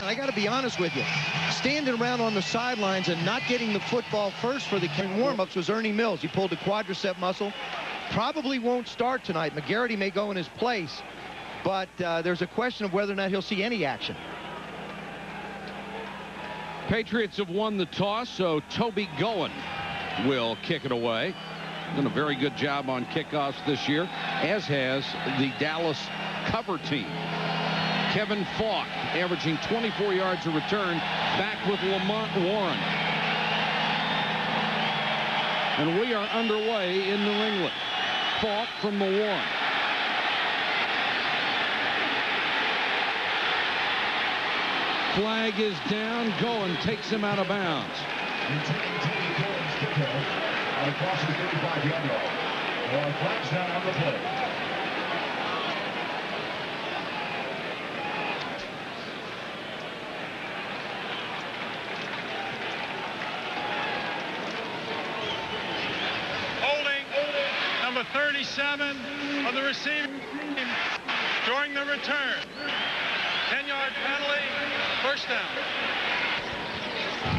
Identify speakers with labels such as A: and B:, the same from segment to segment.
A: I got to be honest with you. Standing around on the sidelines and not getting the football first for the warm-ups was Ernie Mills. He pulled the quadricep muscle. Probably won't start tonight. McGarity may go in his place, but there's a question of whether or not he'll see any action.
B: Patriots have won the toss, so Toby Goen will kick it away. Done a very good job on kickoffs this year, as has the Dallas cover team. Kevin Falk averaging 24 yards a return, back with Lamont Warren. And we are underway in New England. Falk from the one. Flag is down. Goen takes him out of bounds.
C: Across the 35-yard line. Flag's down on the play.
D: Holding number 37 of the receiving team during the return. 10-yard penalty, first down.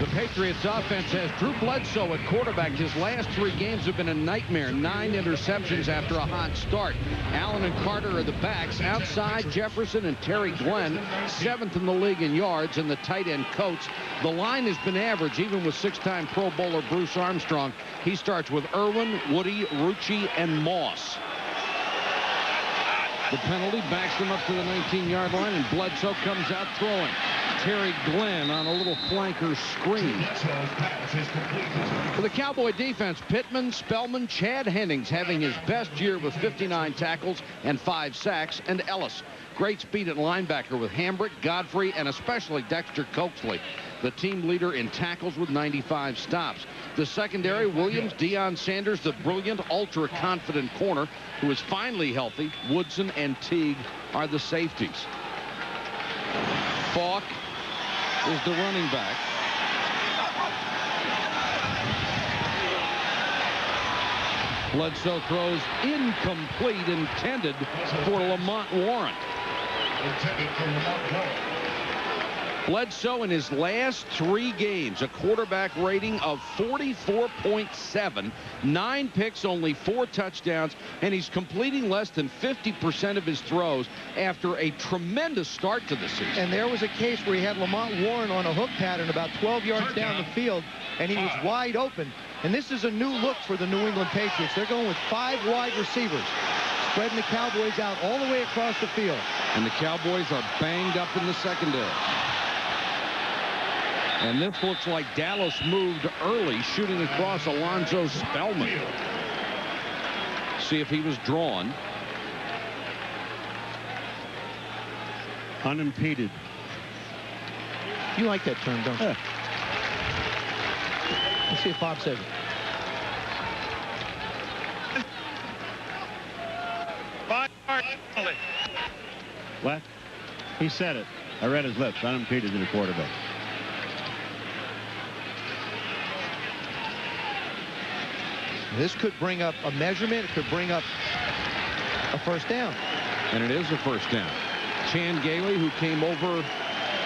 B: The Patriots offense has Drew Bledsoe at quarterback. His last 3 games have been a nightmare. 9 interceptions after a hot start. Allen and Carter are the backs. Outside, Jefferson and Terry Glenn, 7th in the league in yards, and the tight end Coates. The line has been average, even with 6-time Pro Bowler Bruce Armstrong. He starts with Irwin, Woody, Rucci, and Moss. The penalty backs them up to the 19-yard line, and Bledsoe comes out throwing. Terry Glenn on a little flanker screen. For the Cowboy defense, Pittman, Spellman, Chad Hennings having his best year with 59 tackles and 5 sacks, and Ellis. Great speed at linebacker with Hambrick, Godfrey, and especially Dexter Coakley, the team leader in tackles with 95 stops. The secondary, Williams, Deion Sanders, the brilliant, ultra-confident corner, who is finally healthy. Woodson and Teague are the safeties. Falk is the running back. Bledsoe throws incomplete, intended for Lamont Warren. Bledsoe in his last 3 games, a quarterback rating of 44.7, 9 picks, only 4 touchdowns, and he's completing less than 50% of his throws after a tremendous start to the season.
A: And there was a case where he had Lamont Warren on a hook pattern about 12 yards down the field, and he was wide open. And this is a new look for the New England Patriots. They're going with 5 wide receivers, spreading the Cowboys out all the way across the field.
B: And the Cowboys are banged up in the secondary. And this looks like Dallas moved early, shooting across Alonzo Spellman. See if he was drawn.
E: Unimpeded.
A: You like that term, don't you?
E: Yeah.
A: Let's see if Bob says it.
E: What? He said it. I read his lips. Unimpeded to the quarterback.
A: This could bring up a measurement. It could bring up a first down.
B: And it is a first down. Chan Gailey, who came over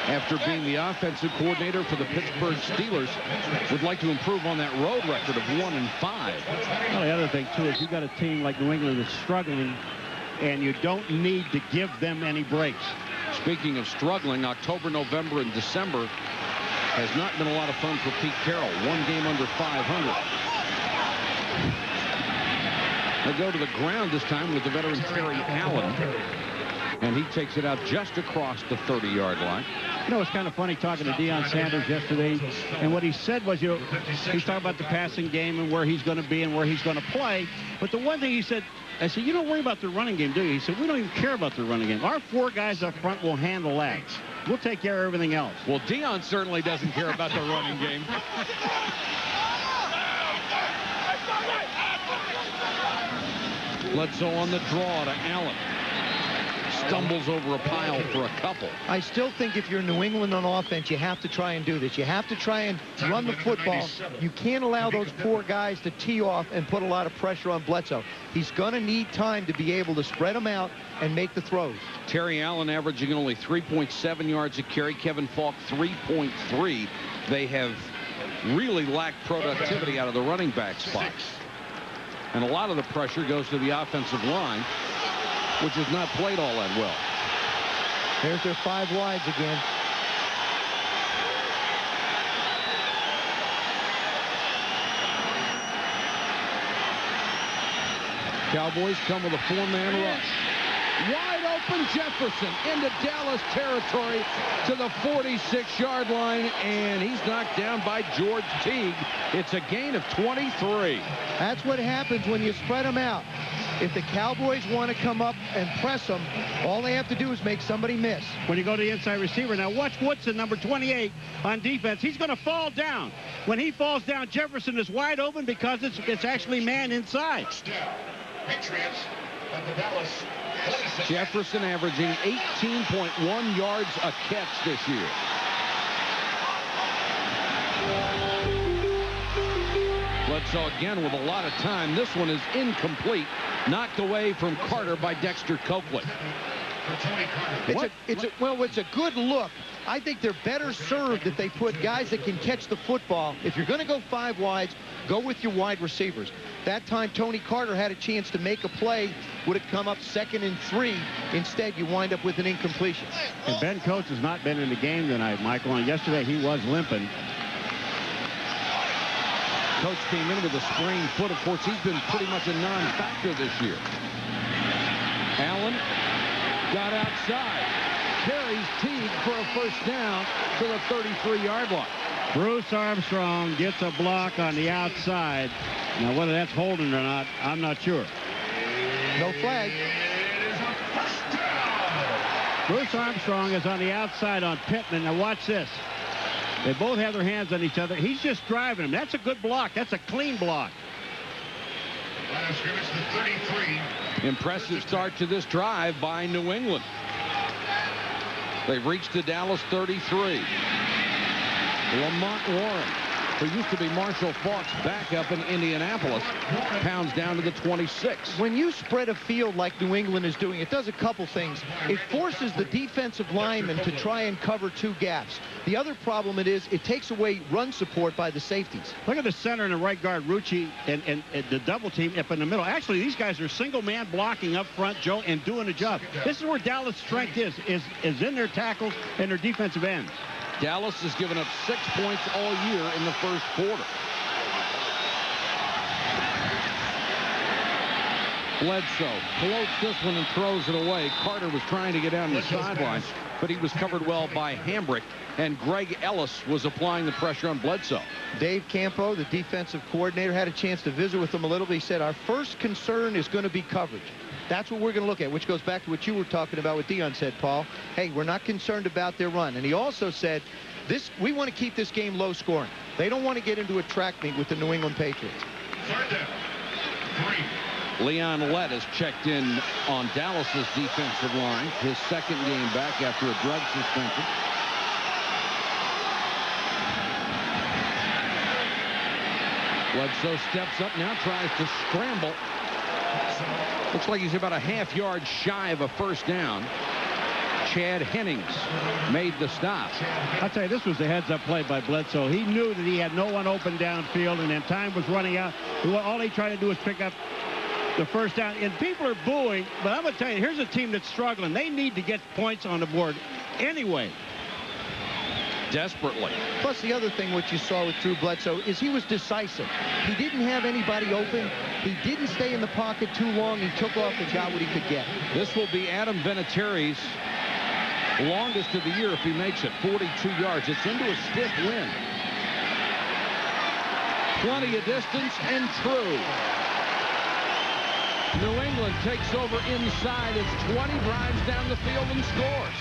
B: after being the offensive coordinator for the Pittsburgh Steelers, would like to improve on that road record of 1-5.
E: Well, the other thing, too, is you've got a team like New England that's struggling, and you don't need to give them any breaks.
B: Speaking of struggling, October, November, and December has not been a lot of fun for Pete Carroll. 1 game under 500. They go to the ground this time with the veteran Terry Allen, and he takes it out just across the 30-yard line.
E: You know, it's kind of funny talking to Deion Sanders yesterday, and what he said was, you know, he's talking about the passing game and where he's going to be and where he's going to play. But the one thing he said, I said, you don't worry about the running game, do you? He said, we don't even care about the running game. Our 4 guys up front will handle that. We'll take care of everything else.
B: Well, Deion certainly doesn't care about the running game. Bledsoe on the draw to Allen. stumbles over a pile for a couple.
A: I still think if you're New England on offense, you have to try and do this. You have to try and run the football. You can't allow those poor guys to tee off and put a lot of pressure on Bledsoe. He's going to need time to be able to spread them out and make the throws.
B: Terry Allen averaging only 3.7 yards a carry. Kevin Falk 3.3. They have really lacked productivity out of the running back spots. And a lot of the pressure goes to the offensive line, which has not played all that well.
A: There's their 5 wides again.
B: Cowboys come with a 4-man rush. Wide open Jefferson into Dallas territory to the 46-yard line, and he's knocked down by George Teague. It's a gain of 23.
A: That's what happens when you spread them out. If the Cowboys want to come up and press them, all they have to do is make somebody miss.
E: When you go to the inside receiver, now watch Woodson, number 28, on defense. He's going to fall down. When he falls down, Jefferson is wide open because it's actually man inside.
C: Patriots at the Dallas.
B: Jefferson averaging 18.1 yards a catch this year. Bledsoe again with a lot of time. This one is incomplete. Knocked away from Carter by Dexter Coakley.
A: It's a good look. I think they're better served if they put guys that can catch the football. If you're going to go 5 wides, go with your wide receivers. That time, Tony Carter had a chance to make a play. Would have come up 2nd and 3. Instead, you wind up with an incompletion.
E: And Ben Coates has not been in the game tonight, Michael. And yesterday, he was limping.
B: Coach came in with a sprained foot. Of course, he's been pretty much a non-factor this year. Allen got outside. Carries Teague for a first down to the 33-yard line.
E: Bruce Armstrong gets a block on the outside. Now, whether that's holding or not, I'm not sure.
A: No flag.
E: Bruce Armstrong is on the outside on Pittman. Now, watch this. They both have their hands on each other. He's just driving him. That's a good block. That's a clean block.
B: Impressive start to this drive by New England. They've reached the Dallas 33. Lamont Warren, who used to be Marshall Faulk's backup in Indianapolis, pounds down to the 26.
A: When you spread a field like New England is doing, it does a couple things. It forces the defensive linemen to try and cover 2 gaps. The other problem it takes away run support by the safeties.
E: Look at the center and the right guard, Rucci, and the double team up in the middle. Actually, these guys are single man blocking up front, Joe, and doing the job. This is where Dallas' strength is in their tackles and their defensive ends.
B: Dallas has given up 6 points all year in the first quarter. Bledsoe floats this one and throws it away. Carter was trying to get down the sideline, but he was covered well by Hambrick, and Greg Ellis was applying the pressure on Bledsoe.
A: Dave Campo, the defensive coordinator, had a chance to visit with them a little bit. He said, our first concern is going to be coverage. That's what we're going to look at, which goes back to what you were talking about, what Dion said, Paul. Hey, we're not concerned about their run. And he also said, we want to keep this game low scoring. They don't want to get into a track meet with the New England Patriots.
C: 3rd down. 3.
B: Leon Lett has checked in on Dallas's defensive line, his 2nd game back after a drug suspension. Bledsoe steps up now, tries to scramble. Looks like he's about a half-yard shy of a first down. Chad Hennings made the stop.
E: I'll tell you, this was a heads-up play by Bledsoe. He knew that he had no one open downfield, and then time was running out. All he tried to do was pick up the first down. And people are booing, but I'm going to tell you, here's a team that's struggling. They need to get points on the board anyway.
B: Desperately.
A: Plus, the other thing what you saw with Drew Bledsoe is he was decisive. He didn't have anybody open. He didn't stay in the pocket too long. He took off and got what he could get.
B: This will be Adam Vinatieri's longest of the year if he makes it, 42 yards. It's into a stiff wind. Plenty of distance and true. New England takes over inside. It's 20, drives down the field and scores.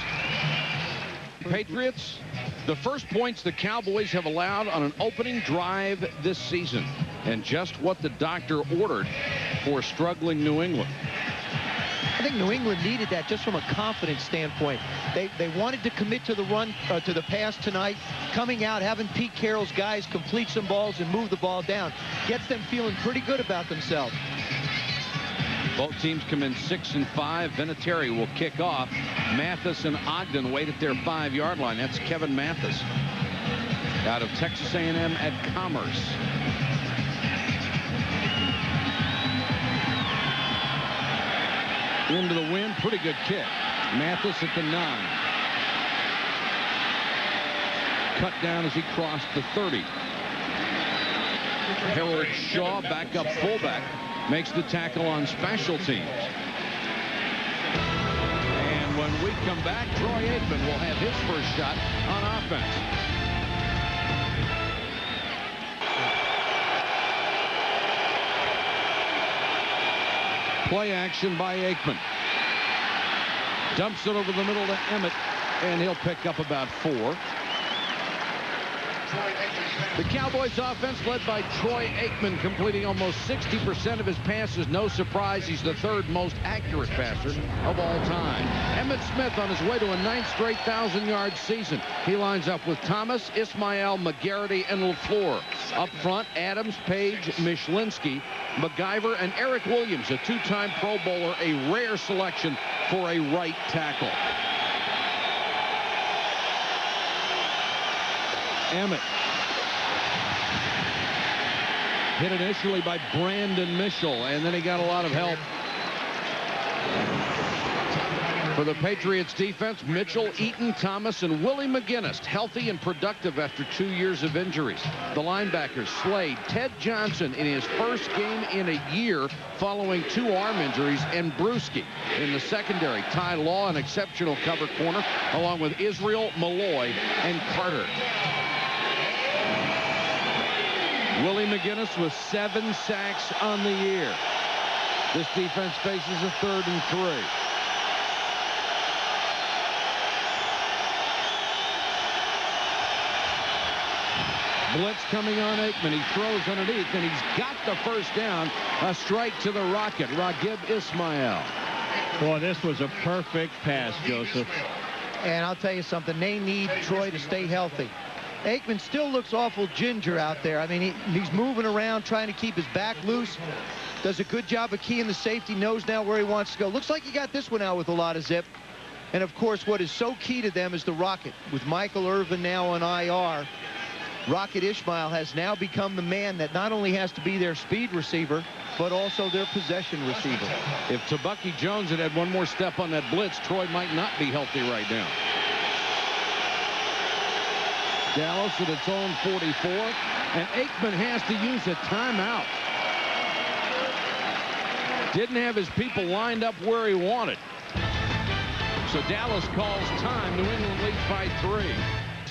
B: Patriots, the first points the Cowboys have allowed on an opening drive this season, and just what the doctor ordered for struggling New England.
A: I think New England needed that just from a confidence standpoint. They wanted to commit to the run, to the pass tonight. Coming out, having Pete Carroll's guys complete some balls and move the ball down. Gets them feeling pretty good about themselves.
B: Both teams come in 6 and 5. Vinatieri will kick off. Mathis and Ogden wait at their 5-yard line. That's Kevin Mathis out of Texas A&M at Commerce. Into the wind, pretty good kick. Mathis at the 9. Cut down as he crossed the 30. Harold Shaw, backup fullback, makes the tackle on special teams. And when we come back, Troy Aikman will have his first shot on offense. Play action by Aikman. Dumps it over the middle to Emmett, and he'll pick up about 4. The Cowboys offense led by Troy Aikman, completing almost 60% of his passes. No surprise, he's the 3rd most accurate passer of all time. Emmitt Smith on his way to a 9th straight 1,000-yard season. He lines up with Thomas, Ismail, McGarity, and LaFleur. Up front, Adams, Page, Mishlinski, MaGuire, and Eric Williams, a 2-time Pro Bowler, a rare selection for a right tackle. Emmett. Hit initially by Brandon Mitchell, and then he got a lot of help. For the Patriots defense, Mitchell, Eaton, Thomas, and Willie McGinnis, healthy and productive after 2 years of injuries. The linebackers, Slade, Ted Johnson in his first game in a year following 2 arm injuries, and Brewski. In the secondary, Ty Law, an exceptional cover corner, along with Israel, Malloy, and Carter. Willie McGinnis with 7 sacks on the year. This defense faces a 3rd and 3. Blitz coming on Aikman. He throws underneath, and he's got the first down. A strike to the Rocket, Raghib Ismail.
E: Boy, this was a perfect pass, Joseph.
A: And I'll tell you something, they need Troy to stay healthy. Aikman still looks awful ginger out there. I mean, he's moving around, trying to keep his back loose. Does a good job of keying the safety, knows now where he wants to go. Looks like he got this one out with a lot of zip. And, of course, what is so key to them is the Rocket. With Michael Irvin now on IR, Rocket Ismail has now become the man that not only has to be their speed receiver, but also their possession receiver.
B: If Tabucky Jones had one more step on that blitz, Troy might not be healthy right now. Dallas at its own 44, and Aikman has to use a timeout. Didn't have his people lined up where he wanted. So Dallas calls time. New England leads by 3.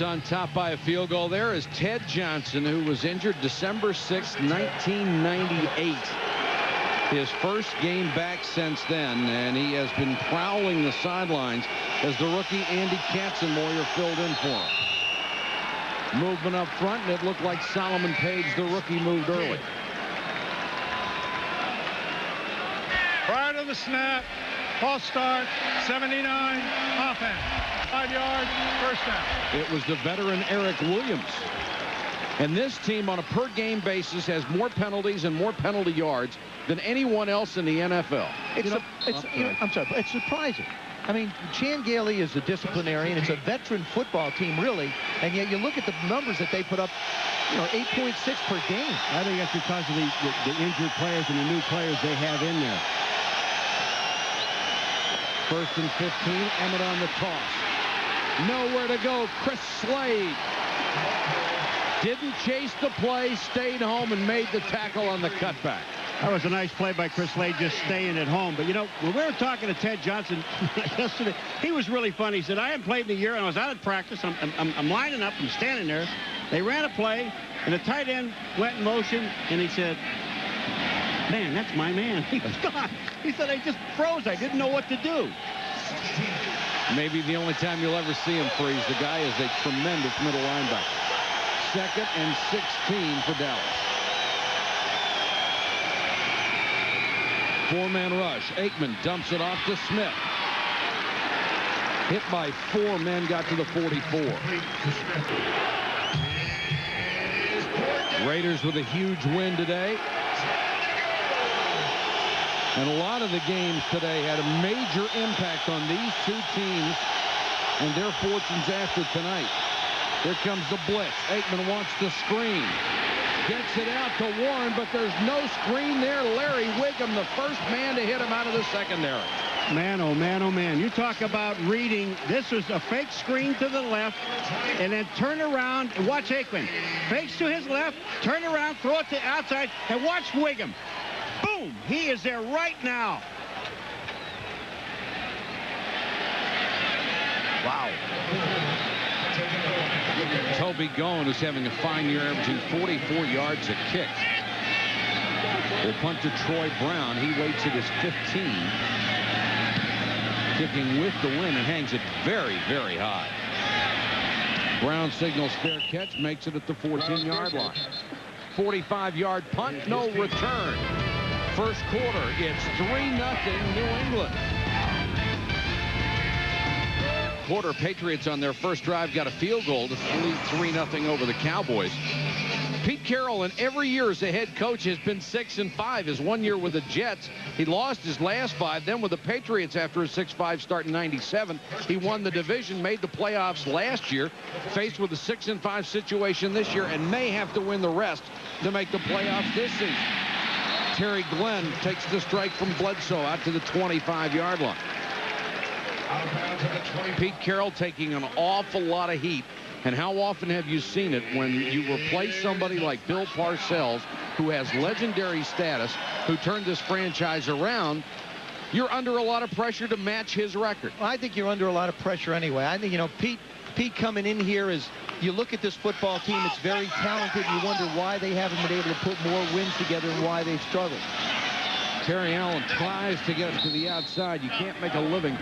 B: On top by a field goal there is Ted Johnson, who was injured December 6, 1998. His first game back since then, and he has been prowling the sidelines as the rookie Andy Katzenmoyer filled in for him. Movement up front, and it looked like Solomon Page, the rookie, moved early.
D: Prior to the snap, false start, 79, offense. 5 yards, first down.
B: It was the veteran Eric Williams. And this team on a per-game basis has more penalties and more penalty yards than anyone else in the NFL.
A: I'm sorry, it's surprising. I mean, Chan Gailey is a disciplinarian. It's a veteran football team, really. And yet you look at the numbers that they put up, 8.6 per game.
E: I think that's because of the injured players and the new players they have in there.
B: 1st and 15, Emmett on the toss. Nowhere to go. Chris Slade didn't chase the play, stayed home, and made the tackle on the cutback.
E: That was a nice play by Chris Slade, just staying at home. But, when we were talking to Ted Johnson yesterday, he was really funny. He said, I haven't played in a year, and I was out of practice. I'm lining up. I'm standing there. They ran a play, and the tight end went in motion, and he said, man, that's my man. He was gone. He said, I just froze. I didn't know what to do.
B: Maybe the only time you'll ever see him freeze. The guy is a tremendous middle linebacker. 2nd and 16 for Dallas. Four-man rush. Aikman dumps it off to Smith. Hit by 4 men, got to the 44. Raiders with a huge win today. And a lot of the games today had a major impact on these two teams and their fortunes after tonight. Here comes the blitz. Aikman wants to screen. Gets it out to Warren, but there's no screen there. Larry Wiggum, the first man to hit him out of the secondary.
E: Man, oh man, oh man. You talk about reading. This was a fake screen to the left, and then turn around and watch Aikman. Fakes to his left, turn around, throw it to outside, and watch Wiggum. Boom! He is there right now.
A: Wow.
B: Toby Gone is having a fine year, averaging 44 yards a kick. We'll punt to Troy Brown. He waits at his 15. Kicking with the wind and hangs it very, very high. Brown signals fair catch, makes it at the 14-yard line. 45-yard punt, no return. First quarter, it's 3-0 New England. Quarter, Patriots on their first drive got a field goal to lead 3-0 over the Cowboys. Pete Carroll in every year as a head coach has been 6-5. His 1 year with the Jets, he lost his last 5. Then with the Patriots after a 6-5 start in '97, he won the division, made the playoffs last year, faced with a 6-5 situation this year, and may have to win the rest to make the playoffs this season. Terry Glenn takes the strike from Bledsoe out to the 25-yard line. Pete Carroll taking an awful lot of heat. And how often have you seen it when you replace somebody like Bill Parcells, who has legendary status, who turned this franchise around? You're under a lot of pressure to match his record.
A: I think you're under a lot of pressure anyway. I think, you know, Pete coming in here is, you look at this football team, it's very talented. You wonder why they haven't been able to put more wins together and why they've struggled.
B: Terry Allen tries to get it to the outside. You can't make a living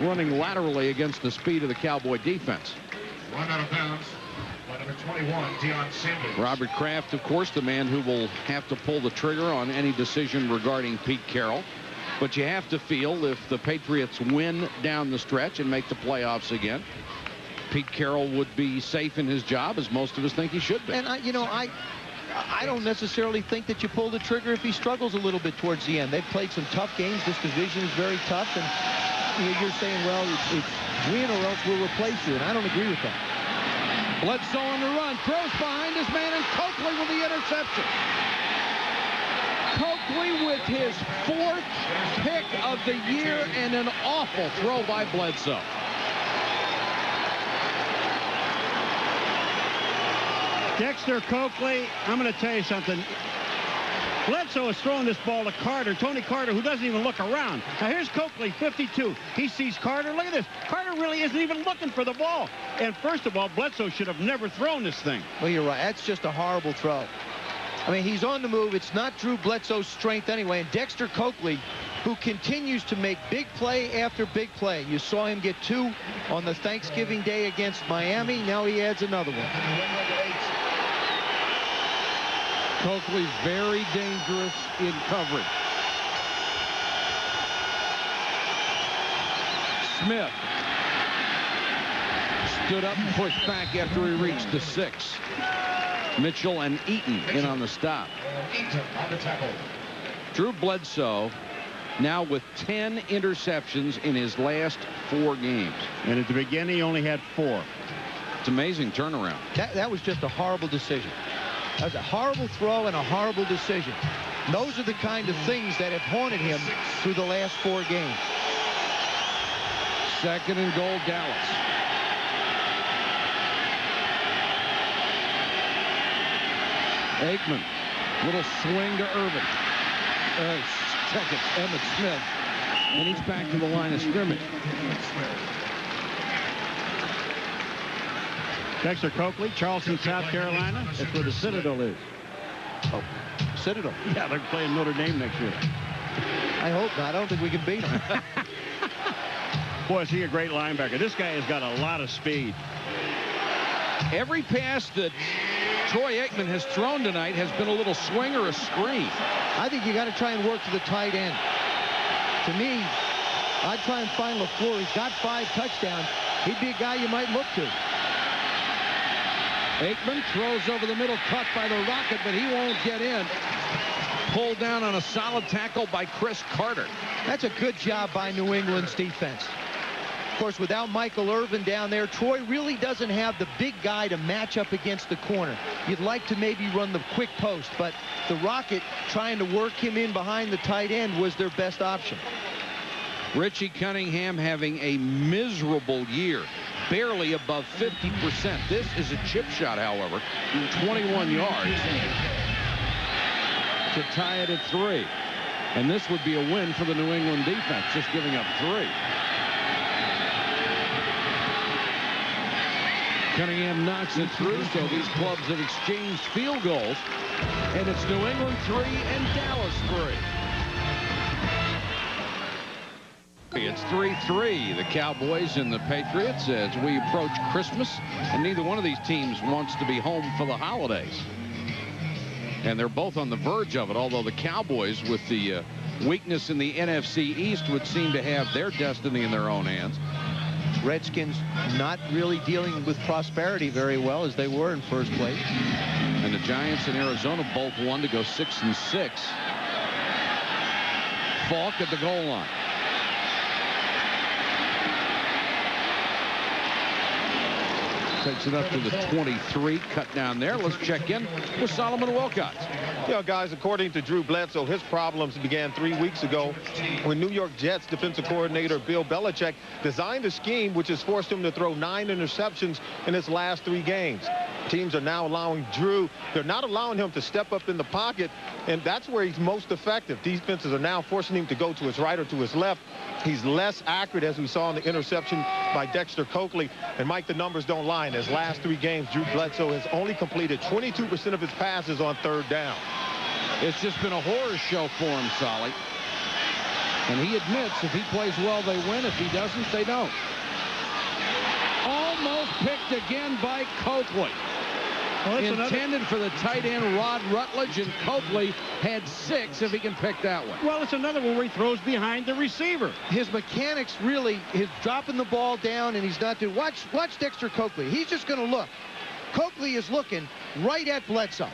B: running laterally against the speed of the Cowboy defense.
C: Run out of bounds by number 21, Deion Sanders.
B: Robert Kraft, of course, the man who will have to pull the trigger on any decision regarding Pete Carroll. But you have to feel if the Patriots win down the stretch and make the playoffs again, Pete Carroll would be safe in his job, as most of us think he should be.
A: And, I don't necessarily think that you pull the trigger if he struggles a little bit towards the end. They've played some tough games. This division is very tough. And you're saying, well, it's win or else we'll replace you. And I don't agree with that.
B: Bledsoe on the run. Throws behind his man, and Coakley with the interception. Coakley with his 4th pick of the year, and an awful throw by Bledsoe.
E: Dexter Coakley, I'm going to tell you something. Bledsoe is throwing this ball to Carter, Tony Carter, who doesn't even look around. Now here's Coakley, 52. He sees Carter. Look at this. Carter really isn't even looking for the ball. And first of all, Bledsoe should have never thrown this thing.
A: Well, you're right. That's just a horrible throw. I mean, he's on the move. It's not Drew Bledsoe's strength anyway. And Dexter Coakley, who continues to make big play after big play. You saw him get 2 on the Thanksgiving Day against Miami. Now he adds another one.
B: Coakley very dangerous in coverage. Smith stood up and pushed back after he reached the 6. Mitchell and Eaton in on the stop. Drew Bledsoe now with 10 interceptions in his last 4 games.
E: And at the beginning, he only had 4.
B: It's amazing turnaround.
A: That was just a horrible decision. That was a horrible throw and a horrible decision. Those are the kind of things that have haunted him through the last 4 games.
B: 2nd and goal, Dallas. Aikman, little swing to Irvin. Check it, Emmitt Smith. And he's back to the line of scrimmage.
E: Dexter Coakley, Charleston, South Carolina. That's where the Citadel is.
A: Oh, Citadel.
E: Yeah, they're playing Notre Dame next year.
A: I hope not. I don't think we can beat them.
E: Boy, is he a great linebacker. This guy has got a lot of speed.
B: Every pass that Troy Aikman has thrown tonight has been a little swing or a screen.
A: I think you got to try and work to the tight end. To me, I'd try and find LaFleur. He's got 5 touchdowns. He'd be a guy you might look to.
B: Aikman throws over the middle, caught by the Rocket, but he won't get in. Pulled down on a solid tackle by Chris Carter.
A: That's a good job by New England's defense. Of course, without Michael Irvin down there, Troy really doesn't have the big guy to match up against the corner. You'd like to maybe run the quick post, but the Rocket trying to work him in behind the tight end was their best option.
B: Richie Cunningham having a miserable year, barely above 50%. This is a chip shot, however, 21 yards to tie it at 3. And this would be a win for the New England defense, just giving up 3. Cunningham knocks it through, so these clubs have exchanged field goals. And it's New England 3 and Dallas 3. It's 3-3, the Cowboys and the Patriots, as we approach Christmas. And neither one of these teams wants to be home for the holidays. And they're both on the verge of it, although the Cowboys, with the weakness in the NFC East, would seem to have their destiny in their own hands.
A: Redskins not really dealing with prosperity very well as they were in first place.
B: And the Giants and Arizona both won to go 6-6. Falk at the goal line. Takes it up to the 23, cut down there. Let's check in with Solomon Wilcots.
F: You know, guys, according to Drew Bledsoe, his problems began 3 weeks ago when New York Jets defensive coordinator Bill Belichick designed a scheme which has forced him to throw 9 interceptions in his last 3 games. Teams are now allowing Drew, they're not allowing him to step up in the pocket, and that's where he's most effective. Defenses are now forcing him to go to his right or to his left. He's less accurate, as we saw in the interception by Dexter Coakley. And, Mike, the numbers don't lie. In his last 3 games, Drew Bledsoe has only completed 22% of his passes on 3rd down.
B: It's just been a horror show for him, Solly. And he admits if he plays well, they win. If he doesn't, they don't. Almost picked again by Coakley. Well, intended for the tight end Rod Rutledge, and Coakley had 6 if he can pick that one.
E: Well, it's another one where he throws behind the receiver.
A: His mechanics really, he's dropping the ball down, and he's not doing. Watch Dexter Coakley. He's just going to look. Coakley is looking right at Bledsoe.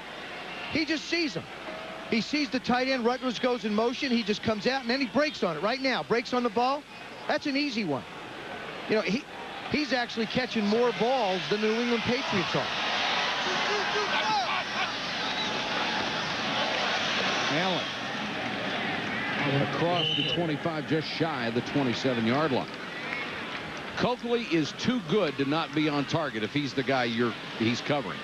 A: He just sees him. He sees the tight end. Rutledge goes in motion. He just comes out, and then he breaks on it right now. Breaks on the ball. That's an easy one. You know, he's actually catching more balls than the New England Patriots are.
B: Allen across the 25, just shy of the 27-yard line. Coakley is too good to not be on target if he's the guy he's covering.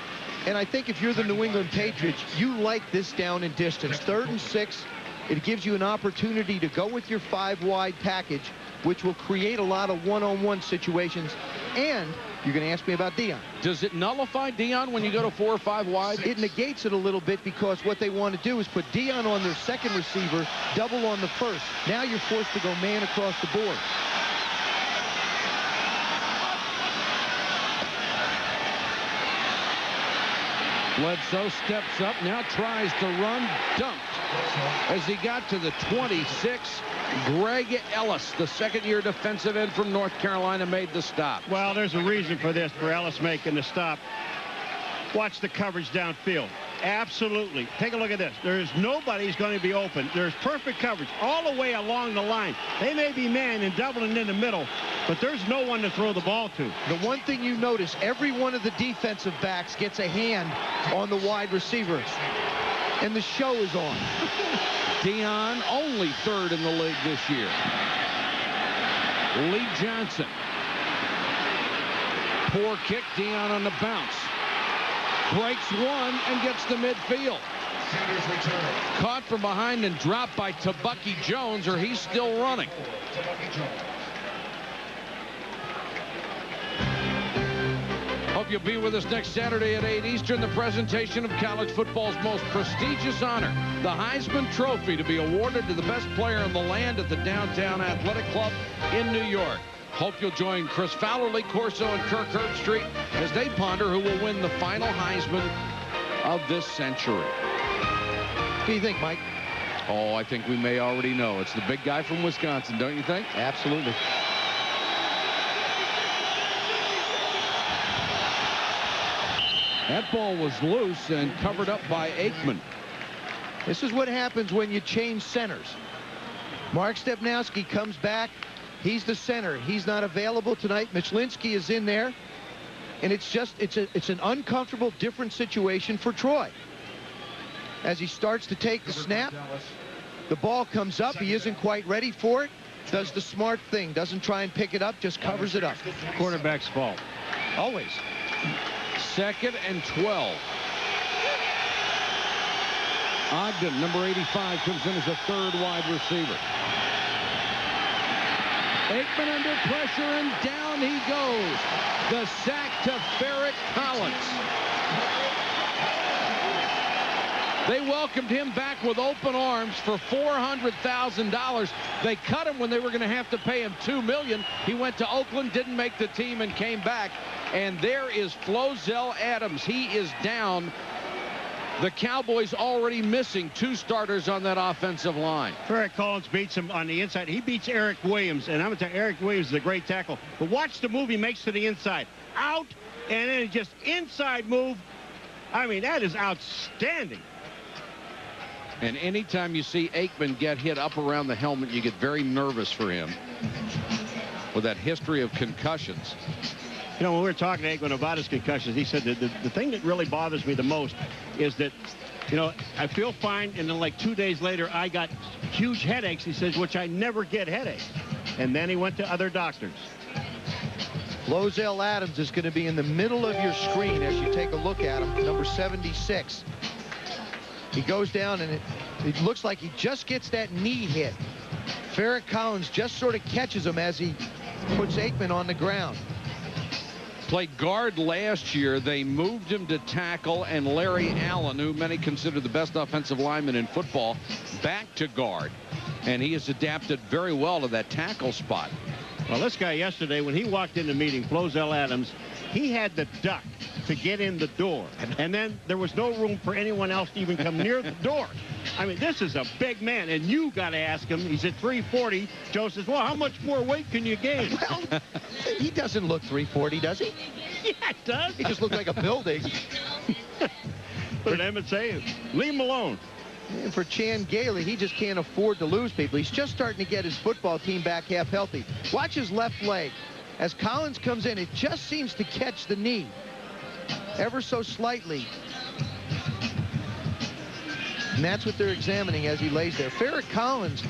A: And I think if you're the New England Patriots, you like this down and distance. 3rd and 6, it gives you an opportunity to go with your 5-wide package, which will create a lot of one-on-one situations. And you're going to ask me about Deion.
B: Does it nullify Deion when you go to 4 or 5 wide?
A: It negates it a little bit, because what they want to do is put Deion on their 2nd receiver, double on the 1st. Now you're forced to go man across the board.
B: Bledsoe steps up, now tries to run, dumped. As he got to the 26, Greg Ellis, the 2nd-year defensive end from North Carolina, made the stop.
E: Well, there's a reason for this, for Ellis making the stop. Watch the coverage downfield. Absolutely. Take a look at this. There's nobody who's going to be open. There's perfect coverage all the way along the line. They may be man and doubling in the middle, but there's no one to throw the ball to.
A: The one thing you notice, every one of the defensive backs gets a hand on the wide receiver, and the show is on.
B: Deion only 3rd in the league this year. Lee Johnson. Poor kick, Deion on the bounce. Breaks one and gets to midfield. Caught from behind and dropped by Tabucky Jones, or he's still running. Hope you'll be with us next Saturday at 8 Eastern. The presentation of college football's most prestigious honor, the Heisman Trophy, to be awarded to the best player in the land at the Downtown Athletic Club in New York. Hope you'll join Chris Fowler, Lee Corso, and Kirk Herbstreit as they ponder who will win the final Heisman of this century.
A: What do you think, Mike?
B: Oh, I think we may already know. It's the big guy from Wisconsin, don't you think?
A: Absolutely.
B: That ball was loose and covered up by Aikman.
A: This is what happens when you change centers. Mark Stepnowski comes back. He's the center. He's not available tonight. Michlinski is in there. And it's an uncomfortable, different situation for Troy. As he starts to take the snap, the ball comes up. He isn't quite ready for it. Does the smart thing. Doesn't try and pick it up. Just covers it up.
E: Quarterback's fault.
A: Always.
B: 2nd and 12. Ogden, number 85, comes in as a 3rd wide receiver. Aikman under pressure, and down he goes. The sack to Ferret Collins. They welcomed him back with open arms for $400,000. They cut him when they were going to have to pay him $2 million. He went to Oakland, didn't make the team, and came back. And there is Flozell Adams. He is down. The Cowboys already missing 2 starters on that offensive line.
E: Ferret Collins beats him on the inside. He beats Eric Williams, and I'm going to tell you, Eric Williams is a great tackle. But watch the move he makes to the inside. Out, and then just inside move. I mean, that is outstanding.
B: And anytime you see Aikman get hit up around the helmet, you get very nervous for him with that history of concussions.
E: You know, when we were talking to Aikman about his concussions, he said that the thing that really bothers me the most is that, you know, I feel fine, and then like 2 days later, I got huge headaches, he says, which I never get headaches. And then he went to other doctors.
A: Flozell Adams is going to be in the middle of your screen as you take a look at him, number 76. He goes down, and it looks like he just gets that knee hit. Ferret Collins just sort of catches him as he puts Aikman on the ground.
B: Played guard last year. They moved him to tackle, and Larry Allen, who many consider the best offensive lineman in football, back to guard. And he has adapted very well to that tackle spot.
E: Well, this guy yesterday, when he walked in the meeting, Flozell Adams, he had to duck to get in the door. And then there was no room for anyone else to even come near the door. I mean, this is a big man, and you got to ask him. He's at 340. Joe says, well, how much more weight can you gain?
A: Well, he doesn't look 340, does he?
E: Yeah, it does.
A: He just looked like a building.
E: But Emmett say, leave him alone.
A: And for Chan Gailey, he just can't afford to lose people. He's just starting to get his football team back half healthy. Watch his left leg. As Collins comes in, it just seems to catch the knee ever so slightly. And that's what they're examining as he lays there. Ferret Collins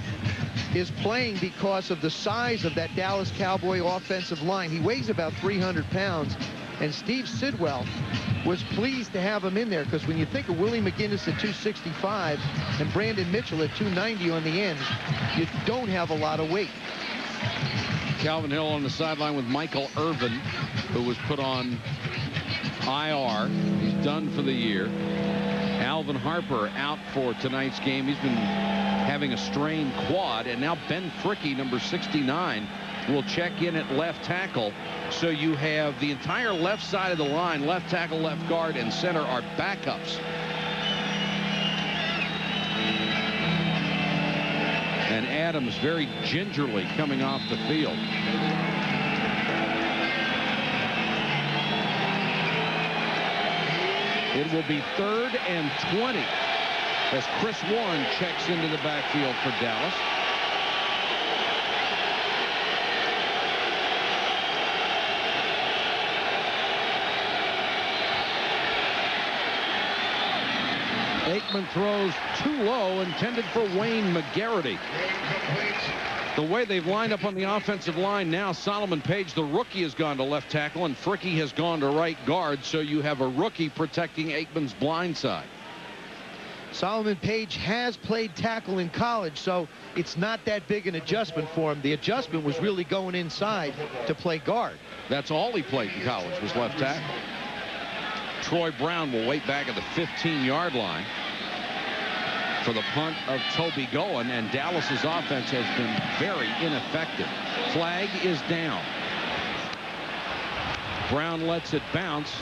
A: is playing because of the size of that Dallas Cowboy offensive line. He weighs about 300 pounds. And Steve Sidwell was pleased to have him in there, because when you think of Willie McGinnis at 265 and Brandon Mitchell at 290 on the end, you don't have a lot of weight.
B: Calvin Hill on the sideline with Michael Irvin, who was put on IR. He's done for the year. Alvin Harper out for tonight's game. He's been having a strained quad. And now Ben Fricke, number 69, will check in at left tackle. So you have the entire left side of the line, left tackle, left guard, and center are backups. And Adams very gingerly coming off the field. It will be 3rd and 20 as Chris Warren checks into the backfield for Dallas. Aikman throws too low, intended for Wayne McGarity. The way they've lined up on the offensive line now, Solomon Page, the rookie, has gone to left tackle, and Fricke has gone to right guard, so you have a rookie protecting Aikman's blind side.
A: Solomon Page has played tackle in college, so it's not that big an adjustment for him. The adjustment was really going inside to play guard.
B: That's all he played in college, was left tackle. Troy Brown will wait back at the 15-yard line for the punt of Toby Goen, and Dallas's offense has been very ineffective. Flag is down. Brown lets it bounce,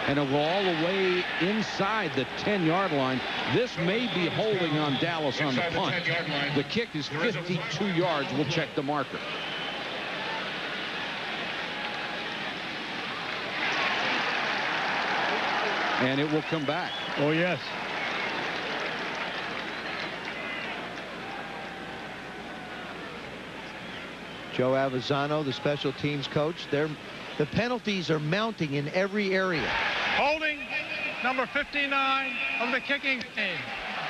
B: And it'll go all the way inside the 10-yard line. This may be holding on Dallas on the punt. The kick is 52 yards. We'll check the marker. And it will come back.
E: Oh, yes.
A: Joe Avezzano, the special teams coach. The penalties are mounting in every area.
D: Holding number 59 of the kicking team.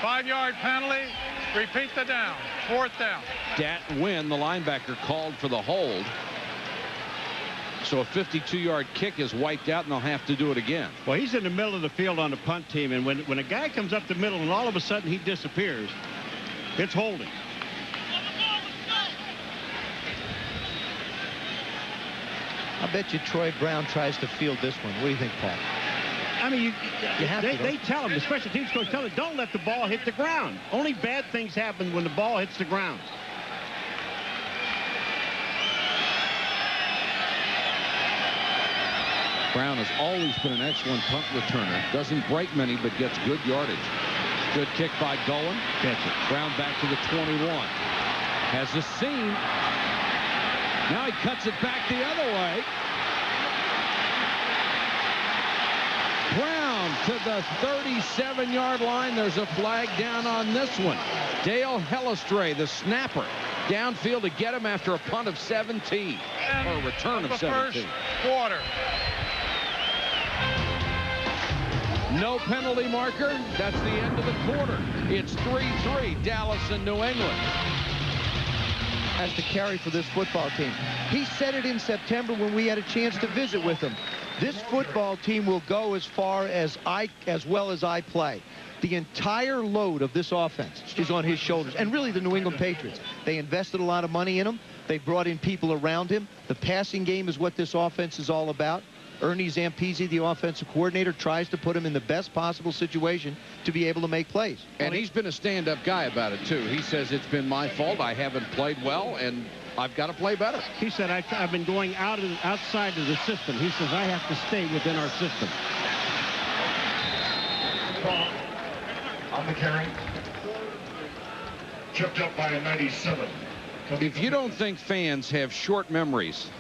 D: 5-yard penalty. Repeat the down. 4th down.
B: Dat Nguyen, the linebacker, called for the hold. So a 52-yard kick is wiped out, and they'll have to do it again.
E: Well, he's in the middle of the field on the punt team, and when a guy comes up the middle and all of a sudden he disappears, it's holding.
A: I bet you Troy Brown tries to field this one. What do you think, Pat?
E: I mean,
A: they
E: tell him, the special teams coach tell him, don't let the ball hit the ground. Only bad things happen when the ball hits the ground.
B: Brown has always been an excellent punt returner. Doesn't break many, but gets good yardage. Good kick by Golan.
E: Catch it.
B: Brown back to the 21. Has a seam. Now he cuts it back the other way. Brown to the 37-yard line. There's a flag down on this one. Dale Hellestrae, the snapper, downfield to get him after a punt of 17. Or a return of 17.
D: First quarter.
B: No penalty marker. That's the end of the quarter. It's 3-3, Dallas and New England.
A: Has to carry for this football team. He said it in September when we had a chance to visit with him. This football team will go as far as well as I play. The entire load of this offense is on his shoulders, and really the New England Patriots. They invested a lot of money in him. They brought in people around him. The passing game is what this offense is all about. Ernie Zampese, the offensive coordinator, tries to put him in the best possible situation to be able to make plays.
B: And he's been a stand-up guy about it, too. He says it's been my fault. I haven't played well, and I've got to play better.
E: He said, I've been going outside of the system. He says, I have to stay within our system.
C: On the carry. Chipped up by a 97.
B: If you don't think fans have short memories,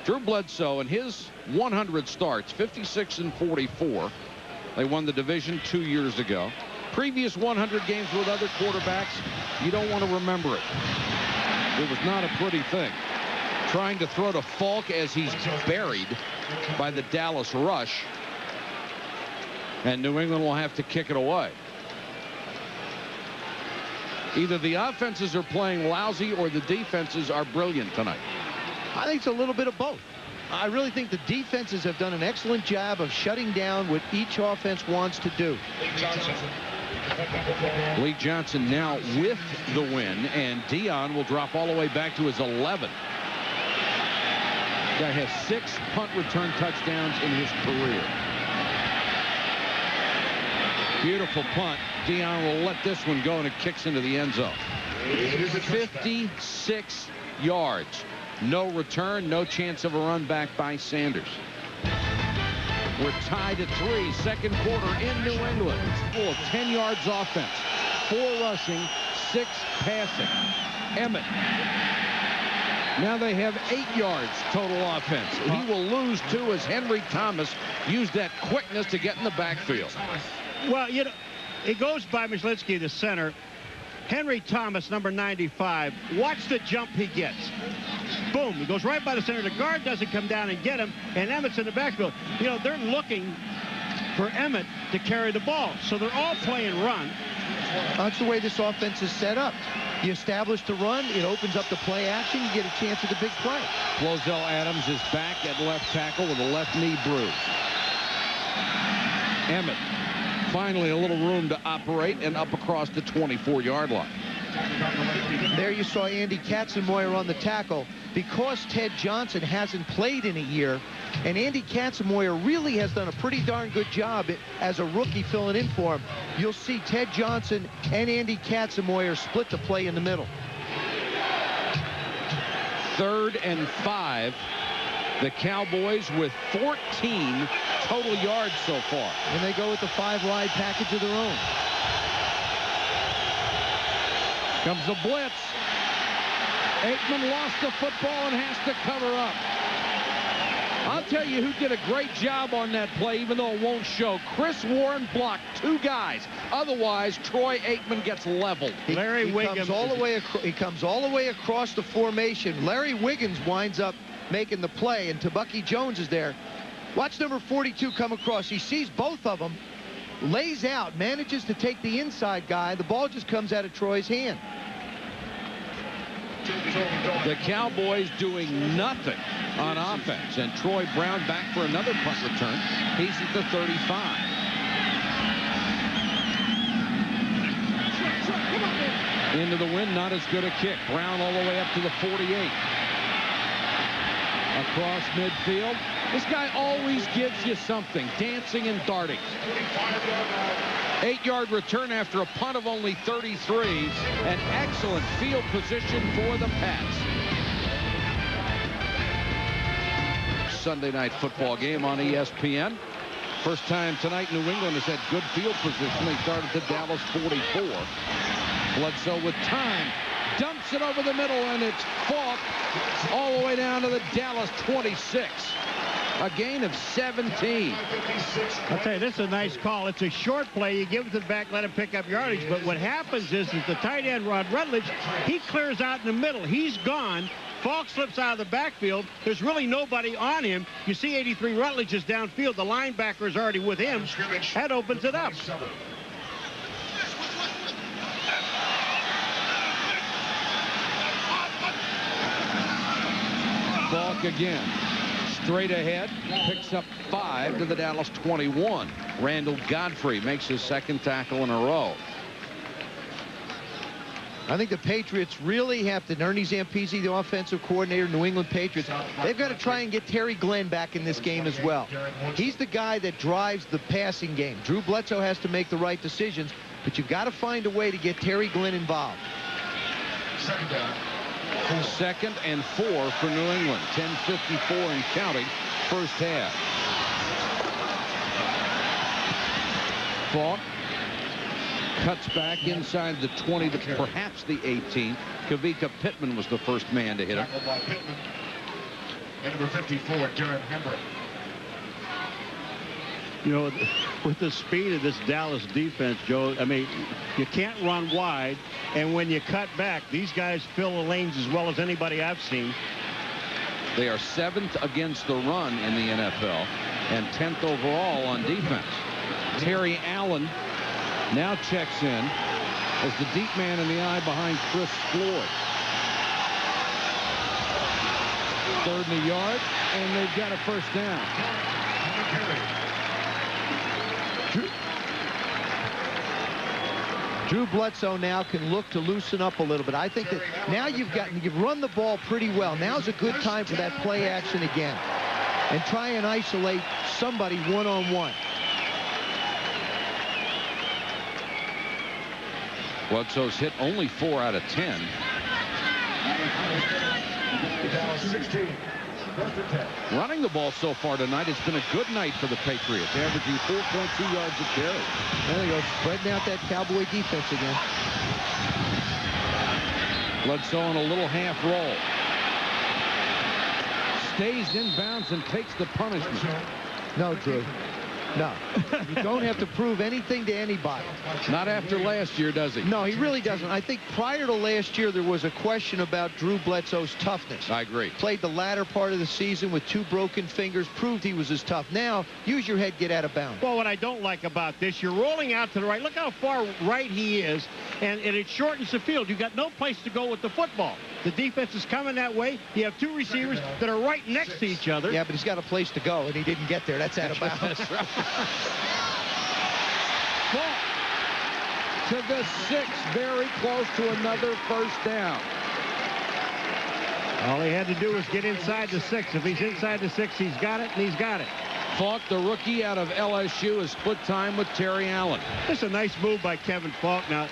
B: Drew Bledsoe and his 100 starts, 56 and 44. They won the division 2 years ago. Previous 100 games with other quarterbacks, you don't want to remember it. It was not a pretty thing. Trying to throw to Falk as he's buried by the Dallas rush. And New England will have to kick it away. Either the offenses are playing lousy or the defenses are brilliant tonight.
A: I think it's a little bit of both. I really think the defenses have done an excellent job of shutting down what each offense wants to do.
B: Lee Johnson now with the win, and Dion will drop all the way back to his 11. Guy has 6 punt return touchdowns in his career. Beautiful punt. Dion will let this one go, and it kicks into the end zone. 56 yards. No return, no chance of a run back by Sanders. We're tied at 3, second quarter in New England. Full 10 yards offense, 4 rushing, 6 passing. Emmett. Now they have 8 yards total offense. He will lose 2 as Henry Thomas used that quickness to get in the backfield.
E: Well, you know, it goes by Myslinski, the center. Henry Thomas, number 95. Watch the jump he gets. Boom, he goes right by the center. The guard doesn't come down and get him, and Emmett's in the backfield. You know, they're looking for Emmett to carry the ball, so they're all playing run.
A: That's the way this offense is set up. You establish the run, it opens up the play action, you get a chance at the big play.
B: Flozell Adams is back at left tackle with a left knee bruise. Emmett, finally a little room to operate and up across the 24-yard line.
A: There you saw Andy Katzenmoyer on the tackle. Because Ted Johnson hasn't played in a year, and Andy Katzenmoyer really has done a pretty darn good job as a rookie filling in for him, you'll see Ted Johnson and Andy Katzenmoyer split the play in the middle.
B: 3rd and 5 The Cowboys with 14 total yards so far.
A: And they go with the 5-wide package of their own.
B: Comes the blitz. Aikman lost the football and has to cover up. I'll tell you who did a great job on that play, even though it won't show. Chris Warren blocked 2 guys. Otherwise, Troy Aikman gets leveled.
A: He comes all the way across the formation. Larry Wiggins winds up making the play, and Tabucky Jones is there. Watch number 42 come across. He sees both of them, lays out, manages to take the inside guy. The ball just comes out of Troy's hand.
B: The Cowboys doing nothing on offense, and Troy Brown back for another punt return. He's at the 35. Into the wind, not as good a kick. Brown all the way up to the 48. Across midfield. This guy always gives you something, dancing and darting. 8-yard return after a punt of only 33. An excellent field position for the Pats. Sunday night football game on ESPN. First time tonight New England has had good field position. They started the Dallas 44. Bledsoe with time. Dumps it over the middle, and it's Falk all the way down to the Dallas 26. A gain of 17.
E: I'll tell you, this is a nice call. It's a short play. You give it to the back, let him pick up yardage. But what happens is the tight end, Rod Rutledge, he clears out in the middle. He's gone. Falk slips out of the backfield. There's really nobody on him. You see 83 Rutledge is downfield. The linebacker is already with him. That opens it up.
B: Falk again. Straight ahead, picks up 5 to the Dallas 21. Randall Godfrey makes his second tackle in a row.
A: I think the Patriots really have to, Ernie Zampese, the offensive coordinator, New England Patriots, they've got to try and get Terry Glenn back in this game as well. He's the guy that drives the passing game. Drew Bledsoe has to make the right decisions, but you've got to find a way to get Terry Glenn involved.
C: Second down.
B: 2nd and 4 for New England. 10:54 and counting, first half. Falk cuts back inside the 20 to perhaps the 18. Kavika Pittman was the first man to hit him.
C: And number 54, Darren Hember.
E: You know, with the speed of this Dallas defense, Joe, I mean, you can't run wide. And when you cut back, these guys fill the lanes as well as anybody I've seen.
B: They are 7th against the run in the NFL and 10th overall on defense. Terry Allen now checks in as the deep man in the eye behind Chris Floyd. 3rd and a yard, and they've got a first down.
A: Drew Bledsoe now can look to loosen up a little bit. I think that now you've run the ball pretty well. Now's a good time for that play action again. And try and isolate somebody one-on-one.
B: Bledsoe's hit only 4 out of 10.
C: 16.
B: Running the ball so far tonight, it's been a good night for the Patriots, averaging 4.2 yards a carry.
A: There they go, spreading out that Cowboy defense again.
B: Bledsoe on a little half roll. Stays inbounds and takes the punishment.
A: No, Drew. No. You don't have to prove anything to anybody.
B: Not after last year, does he?
A: No, he really doesn't. I think prior to last year, there was a question about Drew Bledsoe's toughness.
B: I agree.
A: Played the latter part of the season with 2 broken fingers, proved he was as tough. Now, use your head, get out of bounds.
E: Well, what I don't like about this, you're rolling out to the right. Look how far right he is, and it shortens the field. You've got no place to go with the football. The defense is coming that way. You have 2 receivers that are right next to each other.
A: Yeah, but he's got a place to go, and he didn't get there. That's out of bounds.
B: That's right. Falk to the 6, very close to another first down.
E: All he had to do was get inside the 6. If he's inside the 6, he's got it, and he's got it.
B: Falk, the rookie out of LSU, has split time with Terry Allen.
E: This is a nice move by Kevin Falk. Now,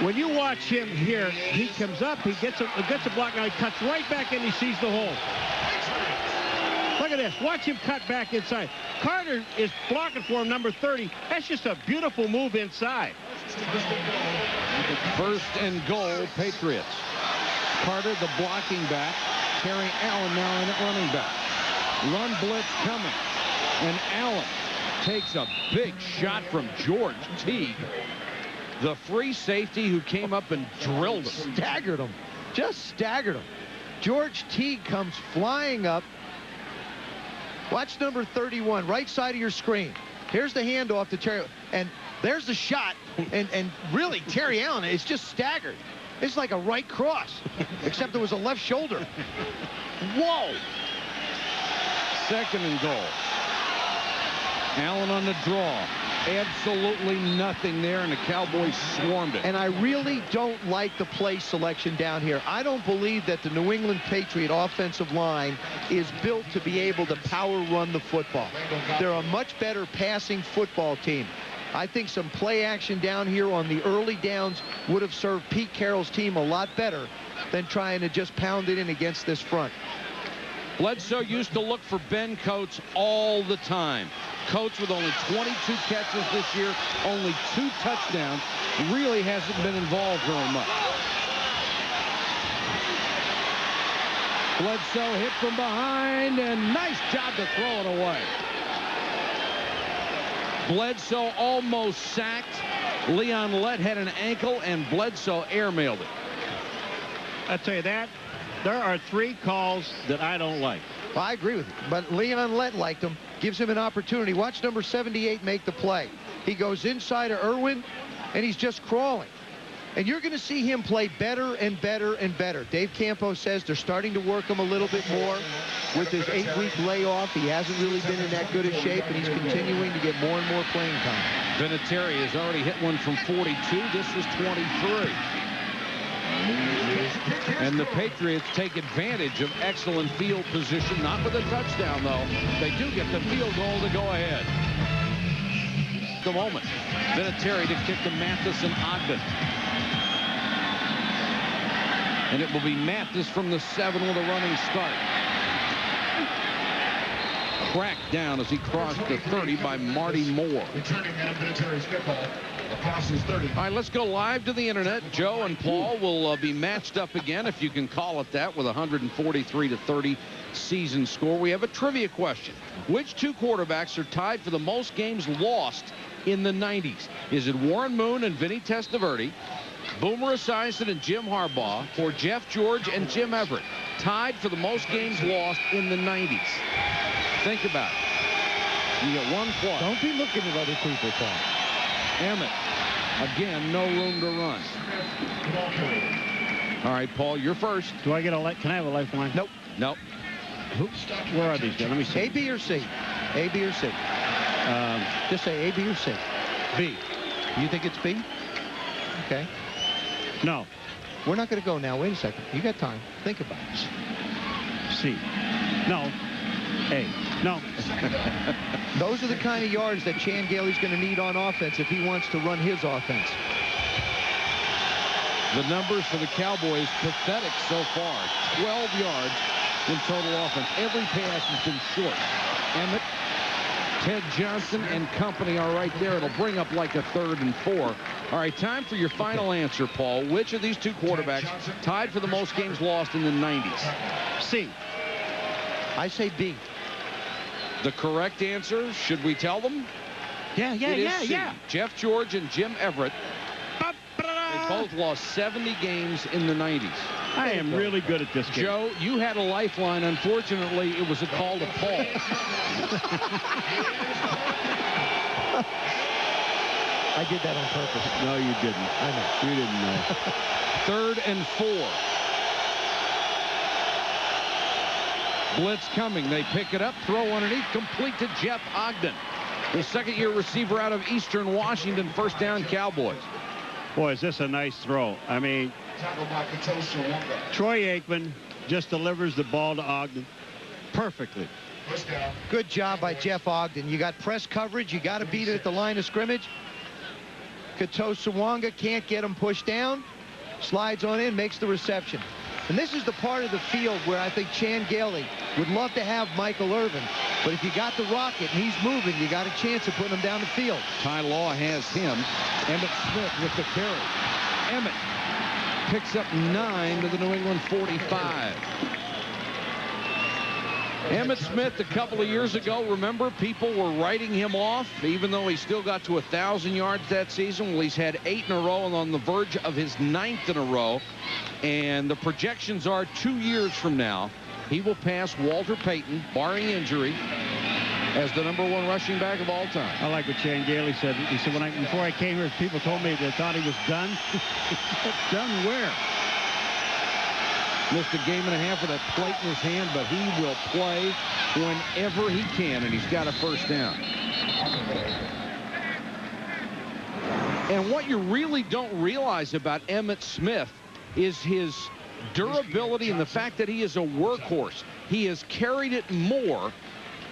E: when you watch him here, he comes up, he gets a block, now he cuts right back in, he sees the hole. at this. Watch him cut back inside. Carter is blocking for him, number 30. That's just a beautiful move inside.
B: First and goal, Patriots. Carter, the blocking back. Terry Allen now in at running back. Run blitz coming. And Allen takes a big shot from George Teague, the free safety who came up and drilled him.
A: Staggered him. Just staggered him. George Teague comes flying up. Watch number 31, right side of your screen. Here's the handoff to Terry. And there's the shot. And really, Terry Allen is just staggered. It's like a right cross, except it was a left shoulder. Whoa.
B: Second and goal. Allen on the draw. Absolutely nothing there, and the Cowboys swarmed it.
A: And I really don't like the play selection down here. I don't believe that the New England Patriot offensive line is built to be able to power run the football. They're a much better passing football team. I think some play action down here on the early downs would have served Pete Carroll's team a lot better than trying to just pound it in against this front.
B: Bledsoe used to look for Ben Coates all the time. Coates with only 22 catches this year, only 2 touchdowns, really hasn't been involved very much. Bledsoe hit from behind, and nice job to throw it away. Bledsoe almost sacked. Leon Lett had an ankle, and Bledsoe airmailed it.
E: I tell you that, there are 3 calls that I don't like.
A: Well, I agree with you, but Leon Lett liked him. Gives him an opportunity. Watch number 78 make the play. He goes inside of Irwin, and he's just crawling. And you're going to see him play better and better and better. Dave Campo says they're starting to work him a little bit more with his 8-week layoff. He hasn't really been in that good a shape, and he's continuing to get more and more playing time.
B: Vinatieri has already hit one from 42. This was 23. And the Patriots take advantage of excellent field position. Not with a touchdown, though. They do get the field goal to go ahead. The moment. Vinatieri to kick to Mathis and Ogden. And it will be Mathis from the 7 with a running start. Cracked down as he crossed the 30 by Marty Moore. All right, let's go live to the internet. Joe and Paul will be matched up again, if you can call it that, with a 143-30 season score. We have a trivia question. Which 2 quarterbacks are tied for the most games lost in the 90s? Is it Warren Moon and Vinny Testaverde, Boomer Esiason and Jim Harbaugh, or Jeff George and Jim Everett, tied for the most games lost in the 90s? Think about it. You get 1 plus.
A: Don't be looking at other people, Paul.
B: Emmett. Again, no room to run. All right, Paul, you're first.
E: Do I get a can I have a lifeline?
A: Nope.
B: Nope.
E: Where are these guys? Let me see.
A: A, B, or C? A, B, or C? Just say A, B, or C.
E: B.
A: You think it's B? Okay.
E: No.
A: We're not going to go now. Wait a second. You got time. Think about it.
E: C. No. A. No.
A: Those are the kind of yards that Chan Gailey's going to need on offense if he wants to run his offense.
B: The numbers for the Cowboys, pathetic so far. 12 yards in total offense. Every pass has been short. Emmett, Ted Johnson, and company are right there. It'll bring up like a 3rd and 4. All right, time for your final answer, Paul. Which of these 2 quarterbacks tied for the most games lost in the 90s?
A: C. I say B.
B: The correct answer, should we tell them?
E: Yeah.
B: Jeff George and Jim Everett. They both lost 70 games in the 90s.
E: I am really good at this game.
B: Joe, you had a lifeline. Unfortunately, it was a call to Paul.
A: I did that on purpose.
E: No, you didn't.
A: I know.
E: You didn't know.
B: 3rd and 4. Blitz coming. They pick it up, throw underneath, complete to Jeff Ogden, the 2nd-year receiver out of Eastern Washington. First down, Cowboys.
E: Boy, is this a nice throw. I mean, Troy Aikman just delivers the ball to Ogden perfectly.
A: Good job by Jeff Ogden. You got press coverage. You got to beat it at the line of scrimmage. Katosawanga can't get him pushed down. Slides on in, makes the reception. And this is the part of the field where I think Chan Gailey would love to have Michael Irvin. But if you got the Rocket and he's moving, you got a chance of putting him down the field.
B: Ty Law has him. Emmitt Smith with the carry. Emmitt picks up 9 to the New England 45. Emmitt Smith, a couple of years ago, remember, people were writing him off, even though he still got to 1,000 yards that season. Well, he's had 8 in a row and on the verge of his 9th in a row. And the projections are 2 years from now, he will pass Walter Payton, barring injury, as the #1 rushing back of all time.
E: I like what Shane Daly said. He said, before I came here, people told me they thought he was done. Done where?
B: Missed a game and a half with that plate in his hand, but he will play whenever he can, and he's got a first down. And what you really don't realize about Emmitt Smith is his durability and the fact that he is a workhorse. He has carried it more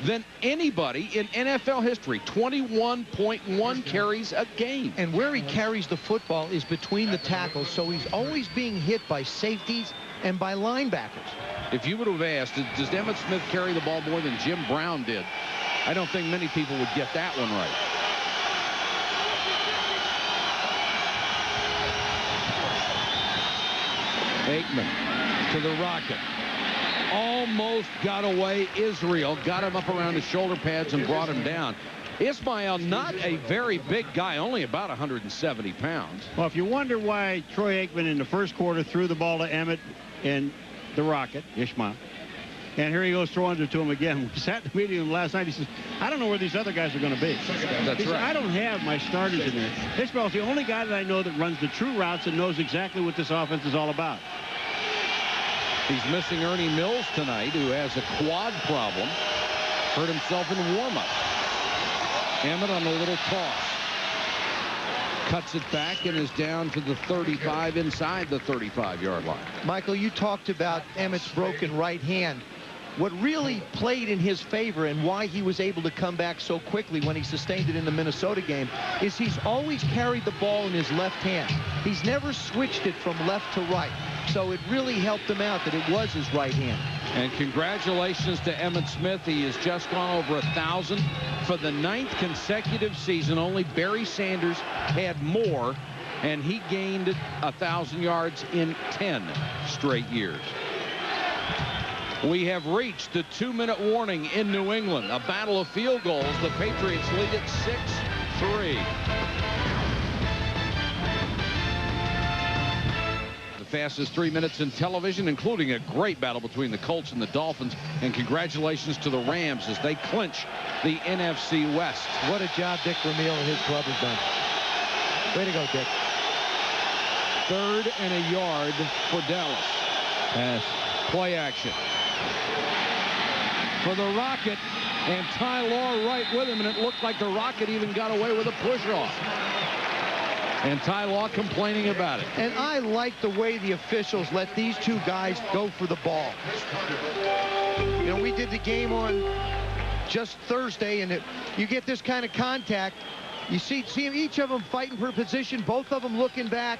B: than anybody in NFL history. 21.1 carries a game.
A: And where he carries the football is between the tackles, so he's always being hit by safeties and by linebackers.
B: If you would have asked, does Emmitt Smith carry the ball more than Jim Brown did? I don't think many people would get that one right. Aikman to the Rocket. Almost got away. Israel got him up around his shoulder pads and brought him down. Ismail, not a very big guy, only about 170 pounds.
E: Well, if you wonder why Troy Aikman in the first quarter threw the ball to Emmitt and the Rocket, Ishmael, and here he goes throwing it to him again. We sat in the meeting with him last night. He says, I don't know where these other guys are going to be.
B: That's
E: he said,
B: right.
E: I don't have my starters in there. Ishmael's the only guy that I know that runs the true routes and knows exactly what this offense is all about.
B: He's missing Ernie Mills tonight, who has a quad problem. Hurt himself in warm-up. Emmitt on a little toss. Cuts it back and is down to the 35, inside the 35-yard line.
A: Michael, you talked about Emmitt's broken right hand. What really played in his favor and why he was able to come back so quickly when he sustained it in the Minnesota game is he's always carried the ball in his left hand. He's never switched it from left to right. So it really helped him out that it was his right hand.
B: And congratulations to Emmitt Smith. He has just gone over 1,000 for the 9th consecutive season. Only Barry Sanders had more, and he gained 1,000 yards in 10 straight years. We have reached the 2-minute warning in New England. A battle of field goals. The Patriots lead it 6-3. Fastest 3 minutes in television, including a great battle between the Colts and the Dolphins. And congratulations to the Rams as they clinch the NFC West.
A: What a job Dick Vermeil and his club has done. Way to go, Dick.
B: 3rd and a yard for Dallas.
E: Pass.
B: Play action. For the Rocket, and Ty Law right with him, and it looked like the Rocket even got away with a push-off. And Ty Law complaining about it.
A: And I like the way the officials let these two guys go for the ball. You know, we did the game on just Thursday, and you get this kind of contact. You see each of them fighting for position, both of them looking back.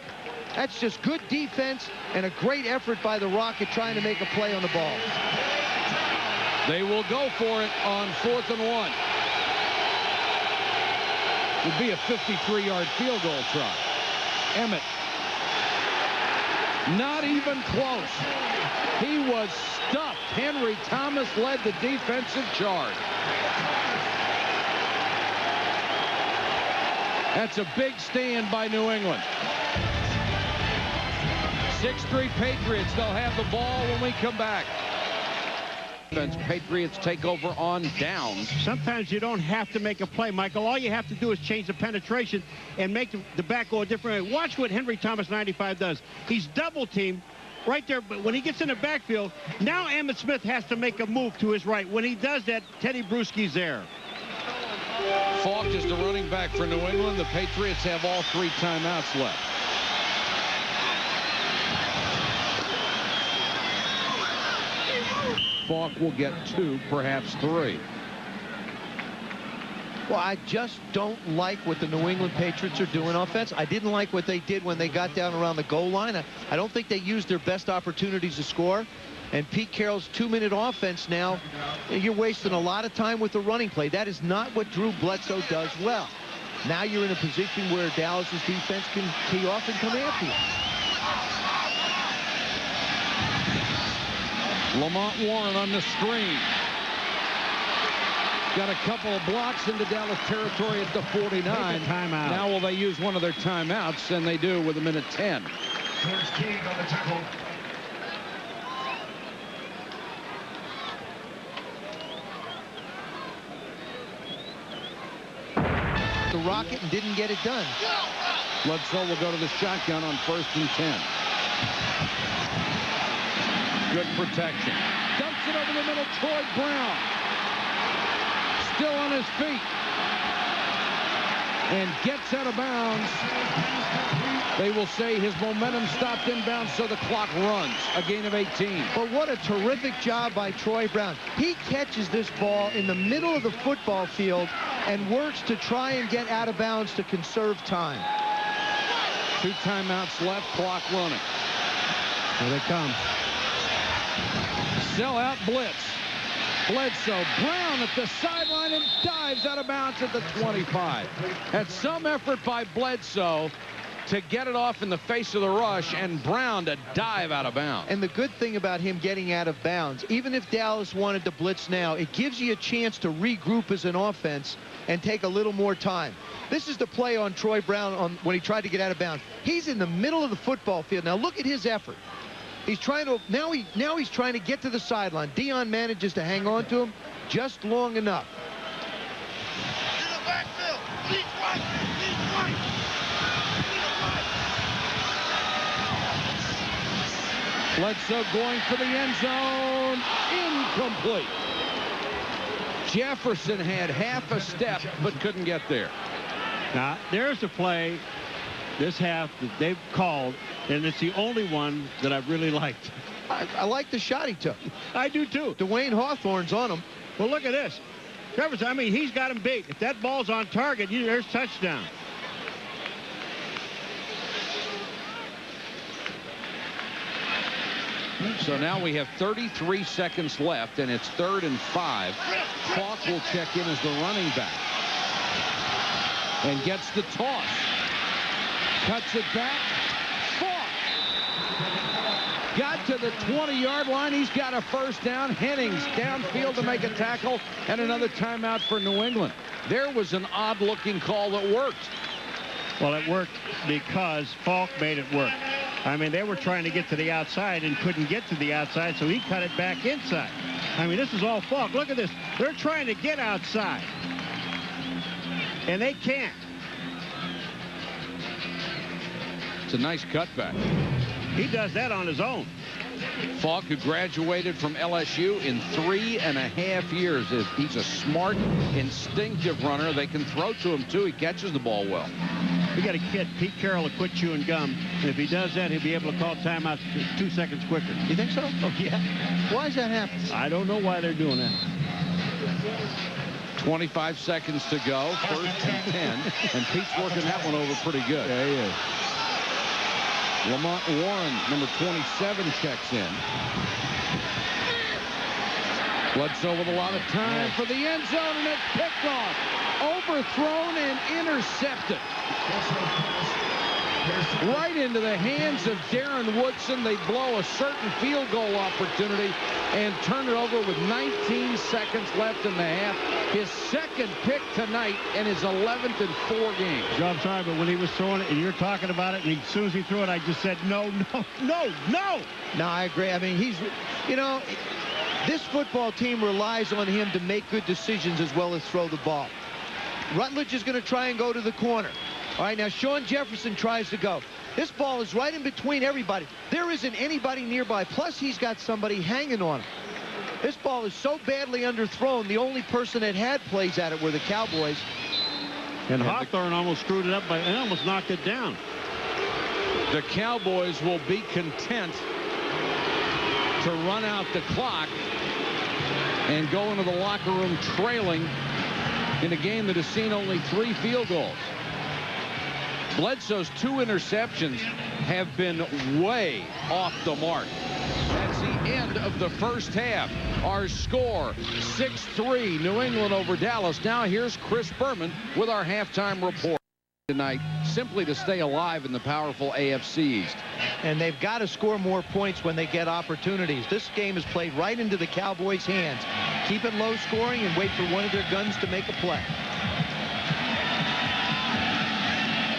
A: That's just good defense and a great effort by the Rocket trying to make a play on the ball.
B: They will go for it on 4th and 1. Would be a 53-yard field goal try. Emmitt. Not even close. He was stuffed. Henry Thomas led the defensive charge. That's a big stand by New England. 6-3 Patriots. They'll have the ball when we come back. Patriots take over on downs.
E: Sometimes you don't have to make a play, Michael. All you have to do is change the penetration and make the back go a different way. Watch what Henry Thomas 95 does. He's double teamed right there, but when he gets in the backfield, now Emmitt Smith has to make a move to his right. When he does that, Teddy Bruschi's there.
B: Falk is the running back for New England. The Patriots have all 3 timeouts left. Falk will get 2, perhaps 3.
A: Well, I just don't like what the New England Patriots are doing offense. I didn't like what they did when they got down around the goal line. I don't think they used their best opportunities to score. And Pete Carroll's 2-minute offense now, you're wasting a lot of time with the running play. That is not what Drew Bledsoe does well. Now you're in a position where Dallas's defense can tee off and come after you.
B: Lamont Warren on the screen. Got a couple of blocks into Dallas territory at the 49.
E: Timeout.
B: Now will they use one of their timeouts? And they do with 1:10.
C: George King on the tackle.
A: The rocket and didn't get it done.
B: Bledsoe will go to the shotgun on 1st and 10. Good protection. Dumps it over the middle. Troy Brown. Still on his feet. And gets out of bounds. They will say his momentum stopped inbounds, so the clock runs. A gain of 18.
A: But what a terrific job by Troy Brown. He catches this ball in the middle of the football field and works to try and get out of bounds to conserve time.
B: 2 timeouts left, clock running.
E: Here they come.
B: Sellout blitz. Bledsoe, Brown at the sideline and dives out of bounds at the 25. Had some effort by Bledsoe to get it off in the face of the rush, and Brown to dive out of bounds.
A: And the good thing about him getting out of bounds, even if Dallas wanted to blitz now, it gives you a chance to regroup as an offense and take a little more time. This is the play on Troy Brown when he tried to get out of bounds. He's in the middle of the football field. Now look at his effort. He's trying to now he's trying to get to the sideline. Dion manages to hang on to him just long enough.
B: Bledsoe going for the end zone. Incomplete. Jefferson had half a step but couldn't get there.
E: Now, there's a play this half that they've called, and it's the only one that I've really liked.
A: I like the shot he took.
E: I do too.
A: Dwayne Hawthorne's on him.
E: Well, look at this. Jefferson, I mean, he's got him beat. If that ball's on target, there's touchdown.
B: So now we have 33 seconds left, and it's 3rd and 5. Falk will check in as the running back. And gets the toss. Cuts it back. Falk got to the 20-yard line. He's got a first down. Hennings downfield to make a tackle, and another timeout for New England. There was an odd-looking call that worked.
E: Well, it worked because Falk made it work. I mean, they were trying to get to the outside and couldn't get to the outside, so he cut it back inside. I mean, this is all Falk. Look at this. They're trying to get outside, and they can't.
B: It's a nice cutback.
E: He does that on his own.
B: Falk, who graduated from LSU in 3.5 years. He's a smart, instinctive runner. They can throw to him, too. He catches the ball well.
E: We got to get Pete Carroll to quit chewing gum. And if he does that, he'll be able to call timeouts 2 seconds quicker.
A: You think so?
E: Oh, yeah.
A: Why does that happen?
E: I don't know why they're doing that.
B: 25 seconds to go. 1st and 10. And Pete's working that one over pretty good.
E: There he is.
B: Lamont Warren, number 27, checks in. Bledsoe with a lot of time for the end zone, and it's picked off. Overthrown and intercepted. Right into the hands of Darren Woodson. They blow a certain field goal opportunity and turn it over with 19 seconds left in the half. His 2nd pick tonight and his 11th in 4 games.
E: Joe, I'm sorry, but when he was throwing it and you're talking about it, and as soon as he threw it, I just said, no, no, no, no.
A: No, I agree. I mean, this football team relies on him to make good decisions as well as throw the ball. Rutledge is going to try and go to the corner. All right, now Sean Jefferson tries to go. This ball is right in between everybody. There isn't anybody nearby. Plus, he's got somebody hanging on him. This ball is so badly underthrown. The only person that had plays at it were the Cowboys.
E: And Hawthorne almost screwed it up and almost knocked it down.
B: The Cowboys will be content to run out the clock and go into the locker room trailing in a game that has seen only 3 field goals. Bledsoe's 2 interceptions have been way off the mark. That's the end of the first half. Our score, 6-3, New England over Dallas. Now here's Chris Berman with our halftime report tonight, simply to stay alive in the powerful AFC East.
A: And they've got to score more points when they get opportunities. This game is played right into the Cowboys' hands. Keep it low scoring and wait for one of their guns to make a play.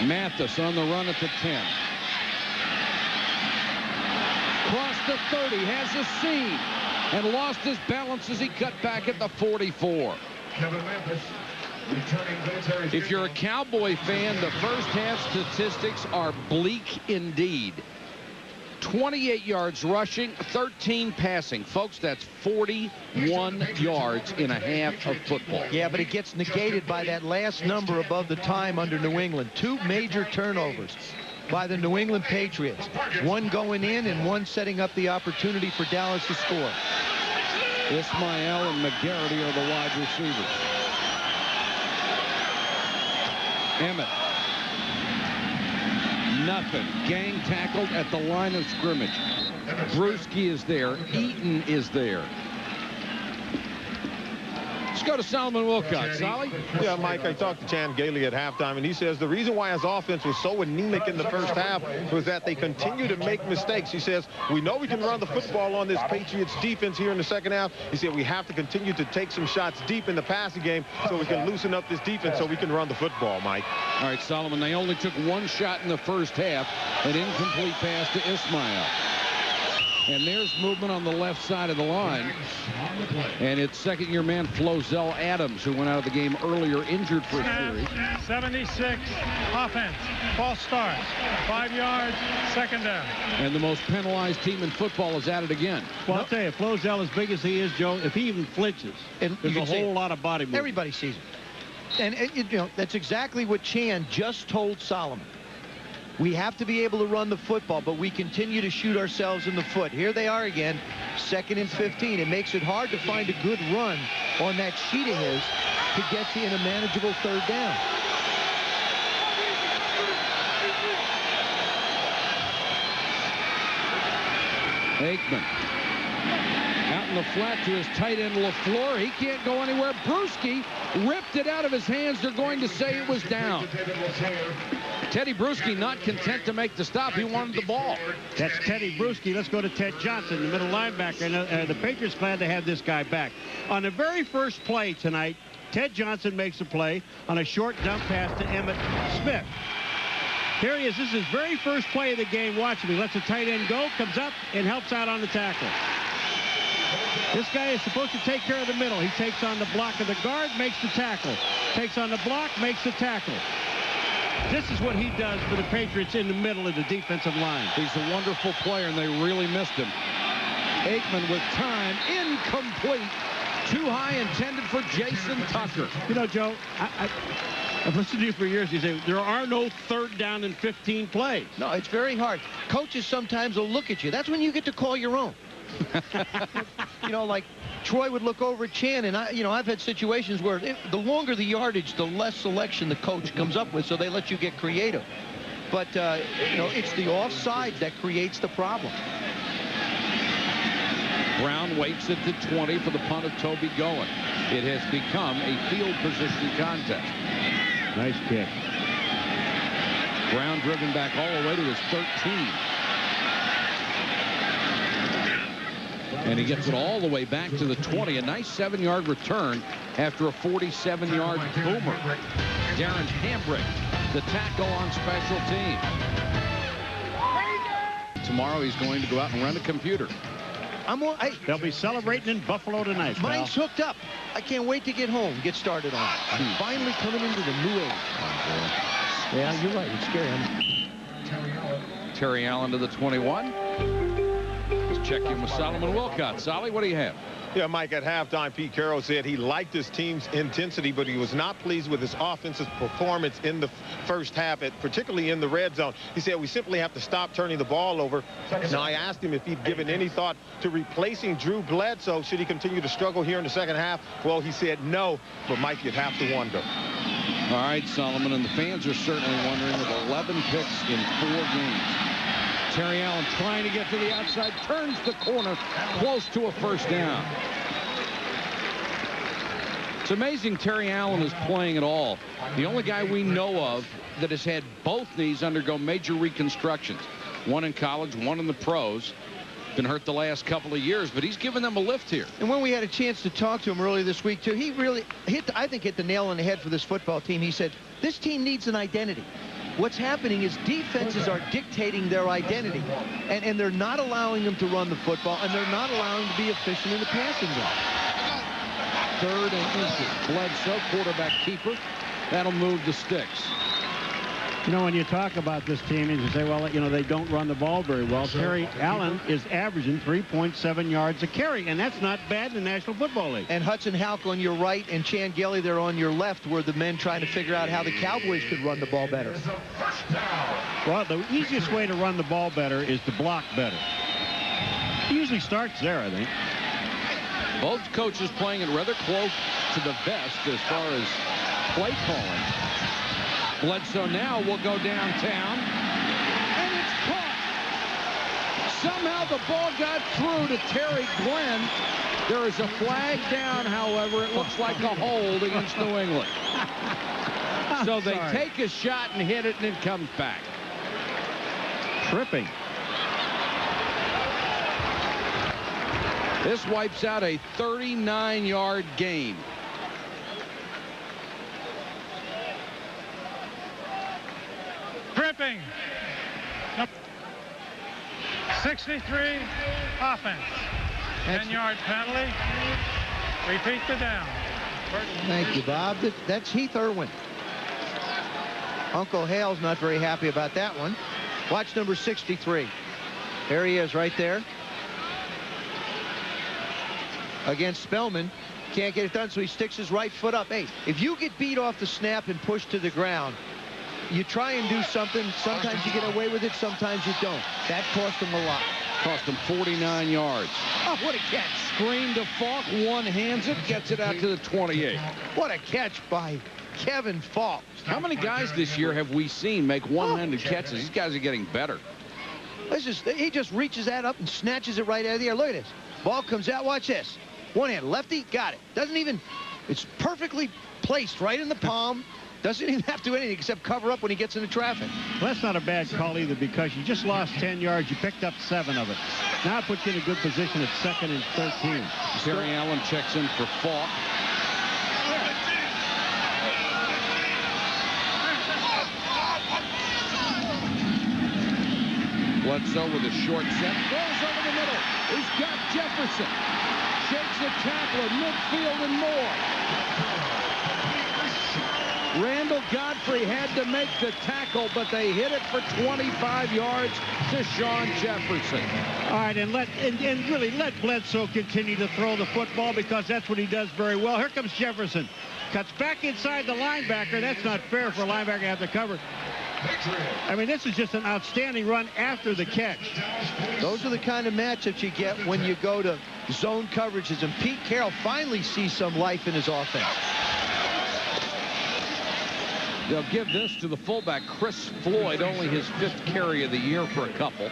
B: Mathis on the run at the 10. Crossed the 30, has a seam, and lost his balance as he cut back at the 44. If you're a Cowboy fan, the first half statistics are bleak indeed. 28 yards rushing, 13 passing. Folks, that's 41 yards in a half of football.
A: Yeah, but it gets negated by that last number above the time under New England. 2 major turnovers by the New England Patriots. One going in and one setting up the opportunity for Dallas to score.
B: Ismail and McGarity are the wide receivers. Emmett. Nothing. Gang tackled at the line of scrimmage. Brewski is there. Eaton is there. Let's go to Solomon Wilcott. Solly?
F: Yeah, Mike, I talked to Chan Gailey at halftime, and he says the reason why his offense was so anemic in the first half was that they continue to make mistakes. He says, we know we can run the football on this Patriots defense here in the second half. He said we have to continue to take some shots deep in the passing game so we can loosen up this defense so we can run the football, Mike.
B: All right, Solomon, they only took one shot in the first half, an incomplete pass to Ismail. And there's movement on the left side of the line. And it's second-year man Flozell Adams, who went out of the game earlier, injured for a series.
D: 76, offense, false start, 5 yards, second down.
B: And the most penalized team in football is at it again.
E: Well, I'll tell you, Flozell, as big as he is, Joe, if he even flinches, there's a whole lot of body movement.
A: Everybody sees it. And, you know, that's exactly what Chan just told Solomon. We have to be able to run the football, but we continue to shoot ourselves in the foot. Here they are again, 2nd and 15. It makes it hard to find a good run on that sheet of his to get you in a manageable 3rd down.
B: Aikman out in the flat to his tight end LaFleur. He can't go anywhere. Brewski ripped it out of his hands. They're going to say it was down. Teddy Bruschi not content to make the stop. He wanted the ball.
E: That's Teddy Bruschi. Let's go to Ted Johnson, the middle linebacker. And the Patriots glad to have this guy back. On the very first play tonight, Ted Johnson makes a play on a short dump pass to Emmitt Smith. Here he is. This is his very first play of the game. Watch him. He lets the tight end go, comes up, and helps out on the tackle. This guy is supposed to take care of the middle. He takes on the block of the guard, makes the tackle. Takes on the block, makes the tackle. This is what he does for the Patriots in the middle of the defensive line.
B: He's a wonderful player, and they really missed him. Aikman with time, incomplete. Too high, intended for Jason Tucker.
E: You know, Joe, I've listened to you for years. You say there are no 3rd down and 15 plays.
A: No, it's very hard. Coaches sometimes will look at you. That's when you get to call your own. You know, like Troy would look over at Chan, and I've had situations where the longer the yardage, the less selection the coach comes up with, so they let you get creative. But, you know, it's the offside that creates the problem.
B: Brown waits at the 20 for the punt of Toby Goen. It has become a field position contest.
E: Nice kick.
B: Brown driven back all the way to his 13. And he gets it all the way back to the 20. A nice 7-yard return after a 47-yard boomer. Darren Hambrick, the tackle on special team. Tomorrow he's going to go out and rent a computer.
E: They'll be celebrating in Buffalo tonight.
A: Mine's hooked up. I can't wait to get home, get started on it. I'm finally coming into the new age. Yeah, you're right. It's scary.
B: Terry Allen to the 21. Let's check in with Solomon Wilcott. Solly, what do you have?
F: Yeah, Mike, at halftime, Pete Carroll said he liked his team's intensity, but he was not pleased with his offensive performance in the first half, particularly in the red zone. He said, we simply have to stop turning the ball over. Now, I asked him if he'd given any thought to replacing Drew Bledsoe. Should he continue to struggle here in the second half? Well, he said no, but Mike, you'd have to wonder.
B: All right, Solomon, and the fans are certainly wondering with 11 picks in 4 games. Terry Allen trying to get to the outside, turns the corner, close to a first down. It's amazing Terry Allen is playing at all. The only guy we know of that has had both knees undergo major reconstructions. One in college, one in the pros. Been hurt the last couple of years, but he's given them a lift here.
A: And when we had a chance to talk to him earlier this week, too, he really hit the nail on the head for this football team. He said, this team needs an identity. What's happening is defenses are dictating their identity, and they're not allowing them to run the football, and they're not allowing them to be efficient in the passing game.
B: 3rd and inches. Bledsoe, quarterback keeper. That'll move the sticks.
E: You know, when you talk about this team and you say, well, you know, they don't run the ball very well, Terry Allen is averaging 3.7 yards a carry, and that's not bad in the National Football League.
A: And Hudson Houck on your right and Chan Gailey there on your left were the men trying to figure out how the Cowboys could run the ball better.
E: Well, the easiest way to run the ball better is to block better. It usually starts there, I think.
B: Both coaches playing it rather close to the vest as far as play calling. Bledsoe now will go downtown, and it's caught. Somehow the ball got through to Terry Glenn. There is a flag down, however. It looks like a hold against New England. So they take a shot and hit it, and it comes back.
E: Tripping.
B: This wipes out a 39-yard gain.
D: Tripping. 63 offense. 10-yard penalty. Repeat the down.
A: Thank you, Bob. That's Heath Irwin. Uncle Hale's not very happy about that one. Watch number 63. There he is right there. Against Spellman. Can't get it done, so he sticks his right foot up. Hey, if you get beat off the snap and pushed to the ground, you try and do something. Sometimes you get away with it, sometimes you don't. That cost him a lot.
B: Cost him 49 yards.
A: Oh, what a catch.
B: Screen to Falk, one-hands it, gets it out to the 28.
A: What a catch by Kevin Falk.
B: How many guys this year have we seen make one-handed catches? These guys are getting better.
A: He just reaches that up and snatches it right out of the air. Look at this. Ball comes out. Watch this. One hand, lefty, got it. Doesn't even, it's perfectly placed right in the palm. Doesn't even have to do anything except cover up when he gets into traffic.
E: Well, that's not a bad call either, because you just lost 10 yards. You picked up 7 of it. Now it puts you in a good position at 2nd and 13.
B: Terry Allen checks in for Falk. Bledsoe with a short set. Goes over the middle. He's got Jefferson. Shakes the tackler, midfield and more. Randall Godfrey had to make the tackle, but they hit it for 25 yards to Sean Jefferson.
E: All right, and really let Bledsoe continue to throw the football, because that's what he does very well. Here comes Jefferson. Cuts back inside the linebacker. That's not fair for a linebacker to have to cover. I mean, this is just an outstanding run after the catch.
A: Those are the kind of matchups you get when you go to zone coverages, and Pete Carroll finally sees some life in his offense.
B: They'll give this to the fullback, Chris Floyd, only his 5th carry of the year for a couple.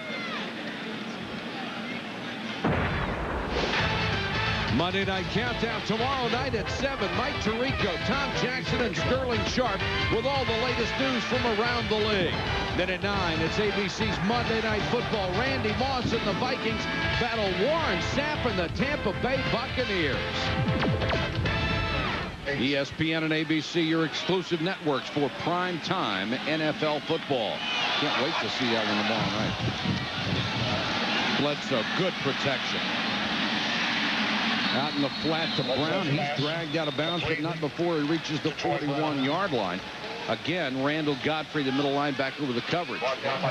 B: Monday Night Countdown tomorrow night at 7. Mike Tirico, Tom Jackson, and Sterling Sharp with all the latest news from around the league. Then at 9, it's ABC's Monday Night Football. Randy Moss and the Vikings battle Warren Sapp and the Tampa Bay Buccaneers. ESPN and ABC, your exclusive networks for prime-time NFL football. Can't wait to see that one tomorrow night. Bledsoe, good protection. Out in the flat to Brown. He's dragged out of bounds, but not before he reaches the 41-yard line. Again, Randall Godfrey, the middle linebacker, with the coverage.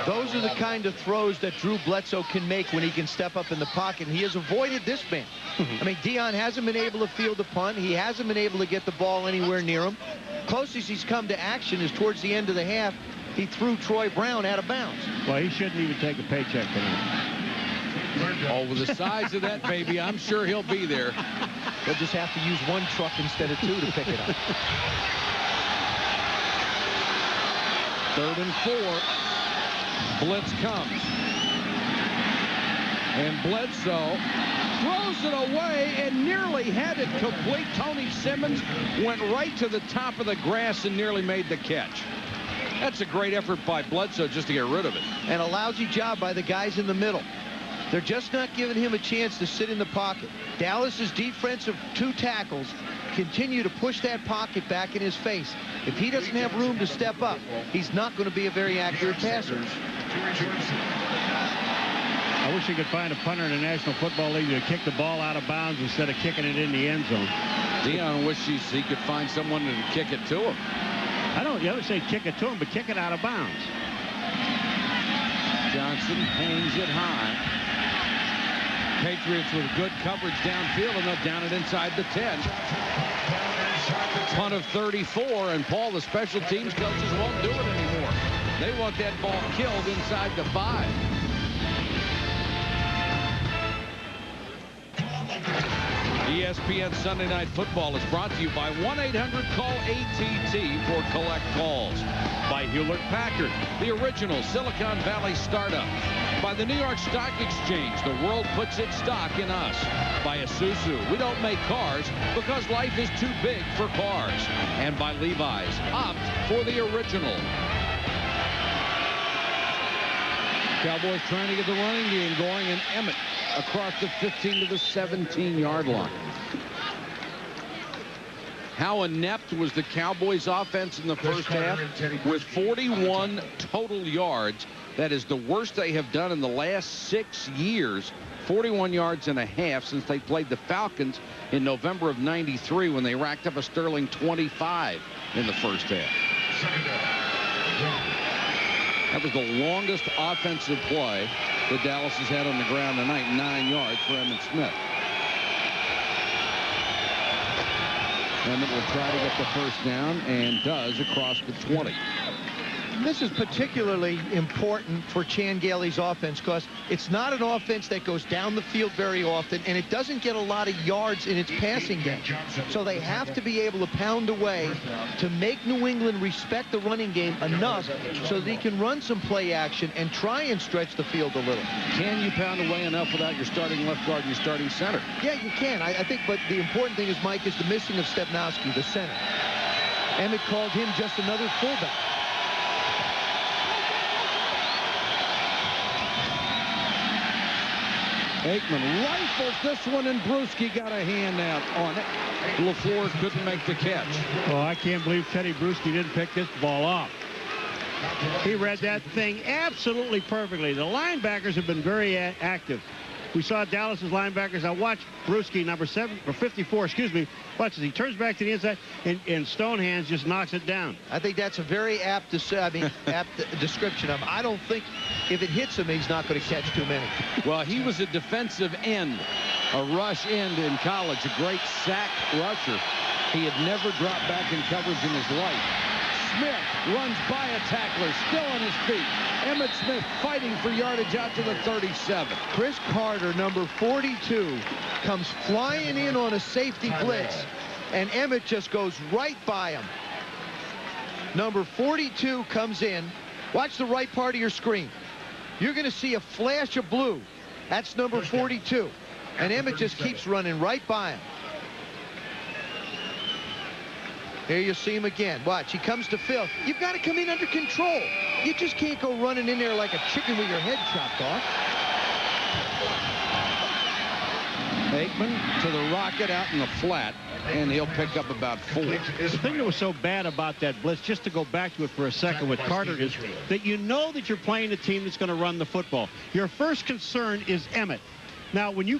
A: Those are the kind of throws that Drew Bledsoe can make when he can step up in the pocket. He has avoided this man. I mean, Dion hasn't been able to field the punt. He hasn't been able to get the ball anywhere near him. Closest he's come to action is towards the end of the half. He threw Troy Brown out of bounds.
E: Well, he shouldn't even take a paycheck tonight.
B: Oh, with the size of that baby, I'm sure he'll be there.
A: They'll just have to use 1 truck instead of 2 to pick it up.
B: 3rd and 4. Blitz comes. And Bledsoe throws it away and nearly had it complete. Tony Simmons went right to the top of the grass and nearly made the catch. That's a great effort by Bledsoe just to get rid of it.
A: And a lousy job by the guys in the middle. They're just not giving him a chance to sit in the pocket. Dallas's defensive 2 tackles continue to push that pocket back in his face. If he doesn't have room to step up, he's not going to be a very accurate passer.
E: I wish you could find a punter in the National Football League to kick the ball out of bounds instead of kicking it in the end zone.
B: Dion wishes he could find someone to kick it to him.
E: I don't say kick it to him, but kick it out of bounds.
B: Johnson hangs it high. Patriots with good coverage downfield, and they'll down it inside the 10. Punt of 34, and Paul, the special teams coaches, won't do it anymore. They want that ball killed inside the 5. ESPN Sunday Night Football is brought to you by 1-800-CALL-ATT for collect calls. By Hewlett-Packard, the original Silicon Valley startup. By the New York Stock Exchange, the world puts its stock in us. By Isuzu, we don't make cars because life is too big for cars. And by Levi's, opt for the original. Cowboys trying to get the running game going, and Emmett across the 15 to the 17-yard line. How inept was the Cowboys offense in the first half? With 41 total yards. That is the worst they have done in the last 6 years. 41 yards and a half since they played the Falcons in November of '93 when they racked up a sterling 25 in the first half. That was the longest offensive play that Dallas has had on the ground tonight. 9 yards for Emmitt Smith. Emmett will try to get the first down and does across the 20.
A: This is particularly important for Chan Gailey's offense because it's not an offense that goes down the field very often, and it doesn't get a lot of yards in its passing game. So they have to be able to pound away to make New England respect the running game enough so that he can run some play action and try and stretch the field a little.
B: Can you pound away enough without your starting left guard and your starting center?
A: Yeah, you can. I think, but the important thing is, Mike, is the missing of Stepnowski, the center. Emmett called him just another fullback.
B: Aikman rifles this one, and Bruschi got a hand out on it. LaFleur couldn't make the catch.
E: Well, I can't believe Teddy Bruschi didn't pick this ball off. He read that thing absolutely perfectly. The linebackers have been very active. We saw Dallas's linebackers. I watched Bruschi, number 54, excuse me. Watch as he turns back to the inside, and Stonehands just knocks it down.
A: I think that's a very apt description of him. I don't think if it hits him, he's not going to catch too many.
B: Well, he was a defensive end, a rush end in college, a great sack rusher. He had never dropped back in coverage in his life. Smith runs by a tackler, still on his feet. Emmitt Smith fighting for yardage out to the 37.
A: Chris Carter, number 42, comes flying in on a safety blitz, and Emmett just goes right by him. Number 42 comes in. Watch the right part of your screen. You're going to see a flash of blue. That's number 42. And Emmett just keeps running right by him. Here you see him again. Watch, he comes to Phil. You've got to come in under control. You just can't go running in there like a chicken with your head chopped off.
B: Aikman to the rocket out in the flat, and he'll pick up about 4.
E: The thing that was so bad about that blitz, just to go back to it for a second with Carter, is that you know that you're playing a team that's going to run the football. Your first concern is Emmett. Now, when you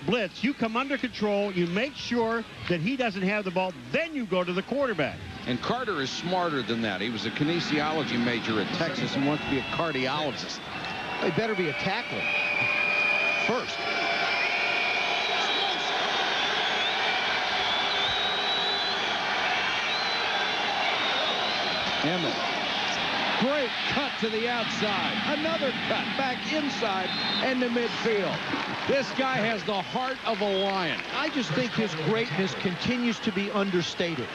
E: blitz, you come under control, you make sure that he doesn't have the ball, then you go to the quarterback.
B: And Carter is smarter than that. He was a kinesiology major at Texas and wants to be a cardiologist.
A: He better be a tackler first.
B: Emmett. Great cut to the outside. Another cut back inside and to midfield. This guy has the heart of a lion.
A: I just think his greatness continues to be understated.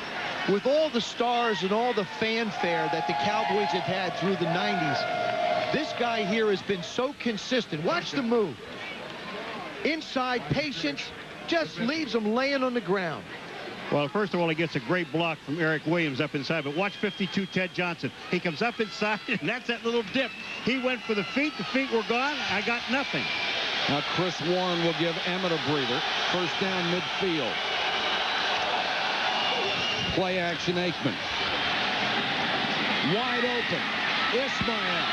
A: With all the stars and all the fanfare that the Cowboys have had through the 90s, this guy here has been so consistent. Watch the move. inside patience, just leaves him laying on the ground.
E: Well, first of all, he gets a great block from Eric Williams up inside. But watch 52 Ted Johnson. He comes up inside, and that's that little dip. He went for the feet. The feet were gone. I got nothing.
B: Now Chris Warren will give Emmett a breather. First down midfield. Play action Aikman. Wide open. Ismail.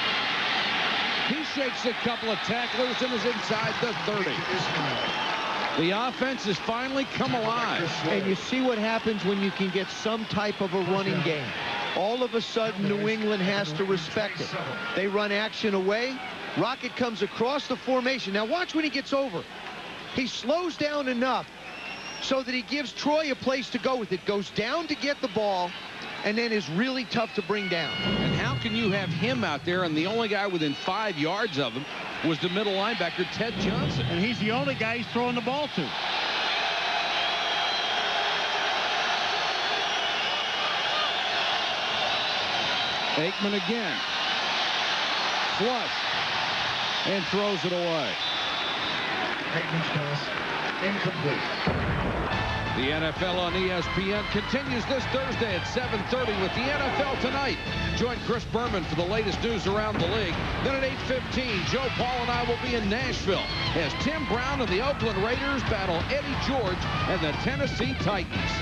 B: He shakes a couple of tacklers and is inside the 30. The offense has finally come alive.
A: And you see what happens when you can get some type of a running game. All of a sudden, New England has to respect it. They run action away. Rocket comes across the formation. Now watch when he gets over. He slows down enough so that he gives Troy a place to go with it. Goes down to get the ball, and then is really tough to bring down.
B: And how can you have him out there, and the only guy within 5 yards of him was the middle linebacker, Ted Johnson.
E: And he's the only guy he's throwing the ball to.
B: Aikman again. Flush. And throws it away.
C: Aikman's pass incomplete.
B: The NFL on ESPN continues this Thursday at 7:30 with the NFL Tonight. Join Chris Berman for the latest news around the league. Then at 8:15, Joe Paul and I will be in Nashville as Tim Brown and the Oakland Raiders battle Eddie George and the Tennessee Titans.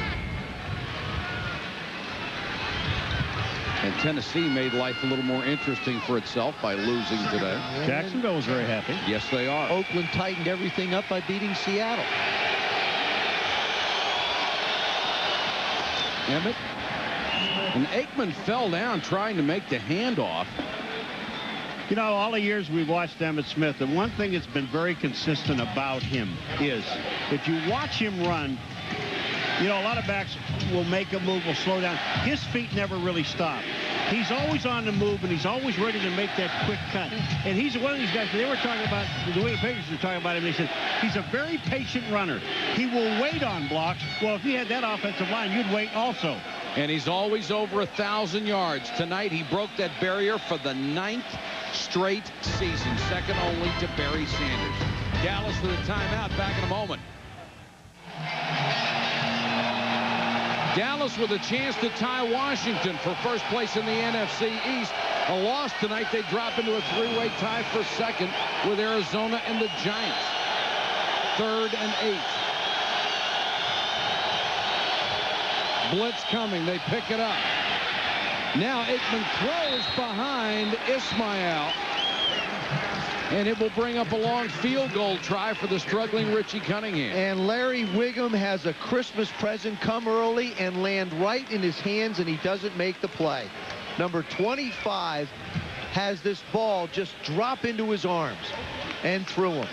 B: And Tennessee made life a little more interesting for itself by losing today.
E: Jacksonville was very happy.
B: Yes, they are.
A: Oakland tightened everything up by beating Seattle.
B: Emmett. And Aikman fell down trying to make the handoff.
E: You know, all the years we've watched Emmitt Smith, the one thing that's been very consistent about him is if you watch him run, you know, a lot of backs will make a move, will slow down. His feet never really stop. He's always on the move, and he's always ready to make that quick cut. And he's one of these guys, they were talking about, the way the Patriots were talking about him, they said, he's a very patient runner. He will wait on blocks. Well, if you had that offensive line, you'd wait also.
B: And he's always over 1,000 yards. Tonight, he broke that barrier for the 9th straight season, second only to Barry Sanders. Dallas with a timeout. Back in a moment. Dallas with a chance to tie Washington for first place in the NFC East. A loss tonight, they drop into a three-way tie for second with Arizona and the Giants. 3rd and 8. Blitz coming. They pick it up. Now Aikman throws behind Ismail. And it will bring up a long field goal try for the struggling Richie Cunningham.
A: And Larry Wiggum has a Christmas present come early and land right in his hands, and he doesn't make the play. Number 25 has this ball just drop into his arms and through him.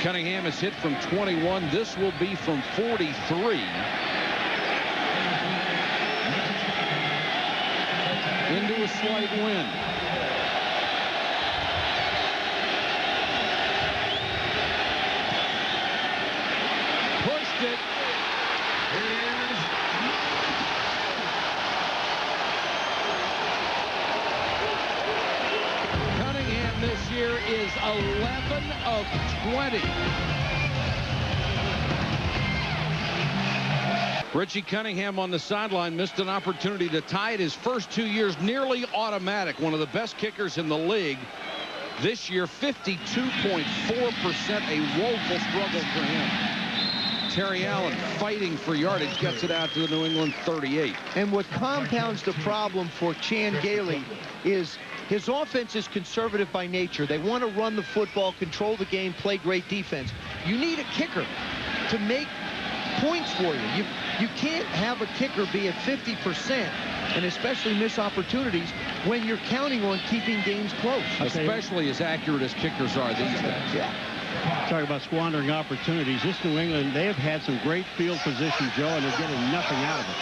B: Cunningham is hit from 21. This will be from 43. Into a slight wind. Pushed it. Cunningham this year is 11 of 20. Richie Cunningham on the sideline missed an opportunity to tie it. His first 2 years nearly automatic. One of the best kickers in the league. This year, 52.4%, a woeful struggle for him. Terry Allen fighting for yardage, gets it out to the New England 38.
A: And what compounds the problem for Chan Gailey is his offense is conservative by nature. They want to run the football, control the game, play great defense. You need a kicker to make points for you. You can't have a kicker be at 50% and especially miss opportunities when you're counting on keeping games close.
B: Especially as accurate as kickers are these days.
A: Yeah.
E: Talk about squandering opportunities. This New England, they have had some great field position, Joe, and they're getting nothing out of it.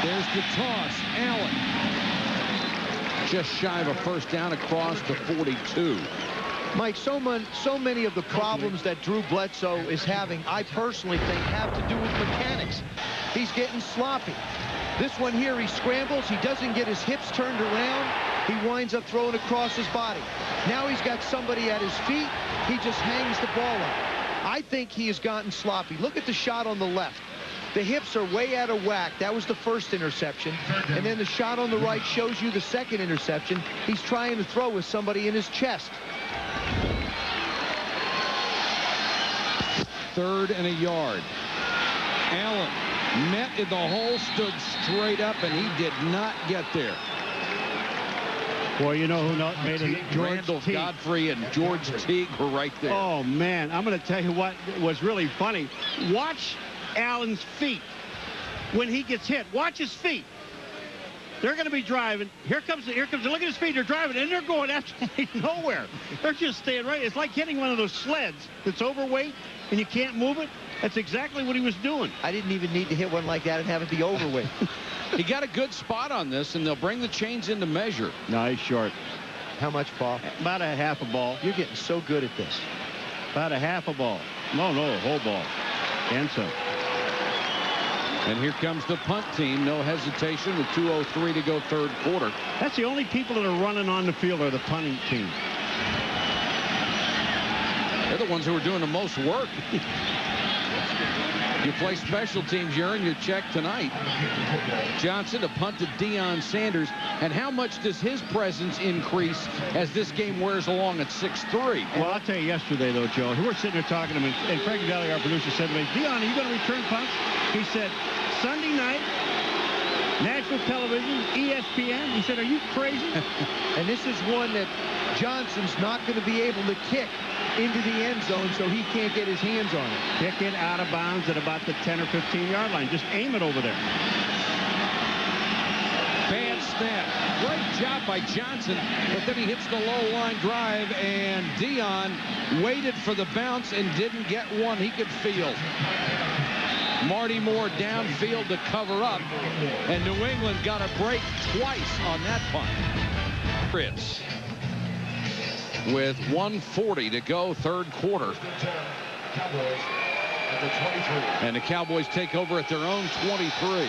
B: There's the toss. Allen. Just shy of a first down across the 42.
A: Mike, so many of the problems that Drew Bledsoe is having, I personally think, have to do with mechanics. He's getting sloppy. This one here, he scrambles. He doesn't get his hips turned around. He winds up throwing across his body. Now he's got somebody at his feet. He just hangs the ball up. I think he has gotten sloppy. Look at the shot on the left. The hips are way out of whack. That was the first interception. And then the shot on the right shows you the second interception. He's trying to throw with somebody in his chest.
B: 3rd and a yard. Allen met in the hole, stood straight up, and he did not get there.
E: Boy, you know who made it?
B: Randall Godfrey and George Teague were right there.
E: Oh, man. I'm going to tell you what was really funny. Watch Allen's feet when he gets hit. Watch his feet. They're going to be driving. Here comes. Look at his feet. They're driving, and they're going absolutely nowhere. They're just staying right. It's like hitting one of those sleds that's overweight, and you can't move it. That's exactly what he was doing.
A: I didn't even need to hit one like that and have it be overweight.
B: He got a good spot on this, and they'll bring the chains into measure.
E: Nice short.
A: How much, Paul?
E: About a half a ball.
A: You're getting so good at this.
E: About a half a ball. No, a whole ball. And so.
B: And here comes the punt team. No hesitation with 2:03 to go, 3rd quarter.
E: That's the only people that are running on the field are the punting team.
B: They're the ones who are doing the most work. You play special teams, you earn your check tonight. Johnson to punt to Deion Sanders. And how much does his presence increase as this game wears along at 6-3?
E: Well, I'll tell you yesterday, though, Joe, we were sitting there talking to him, and Frank Valley, our producer, said to me, Deion, are you going to return punts? He said, Sunday night, national television, ESPN. He said, are you crazy?
A: And this is one that Johnson's not going to be able to kick into the end zone, so he can't get his hands on it.
E: Kick it out of bounds at about the 10 or 15-yard line. Just aim it over there.
B: Bad snap. Great job by Johnson, but then he hits the low line drive, and Deion waited for the bounce and didn't get one he could field. Marty Moore downfield to cover up, and New England got a break twice on that punt. Patriots with 1:40 to go, 3rd quarter. And the Cowboys take over at their own 23.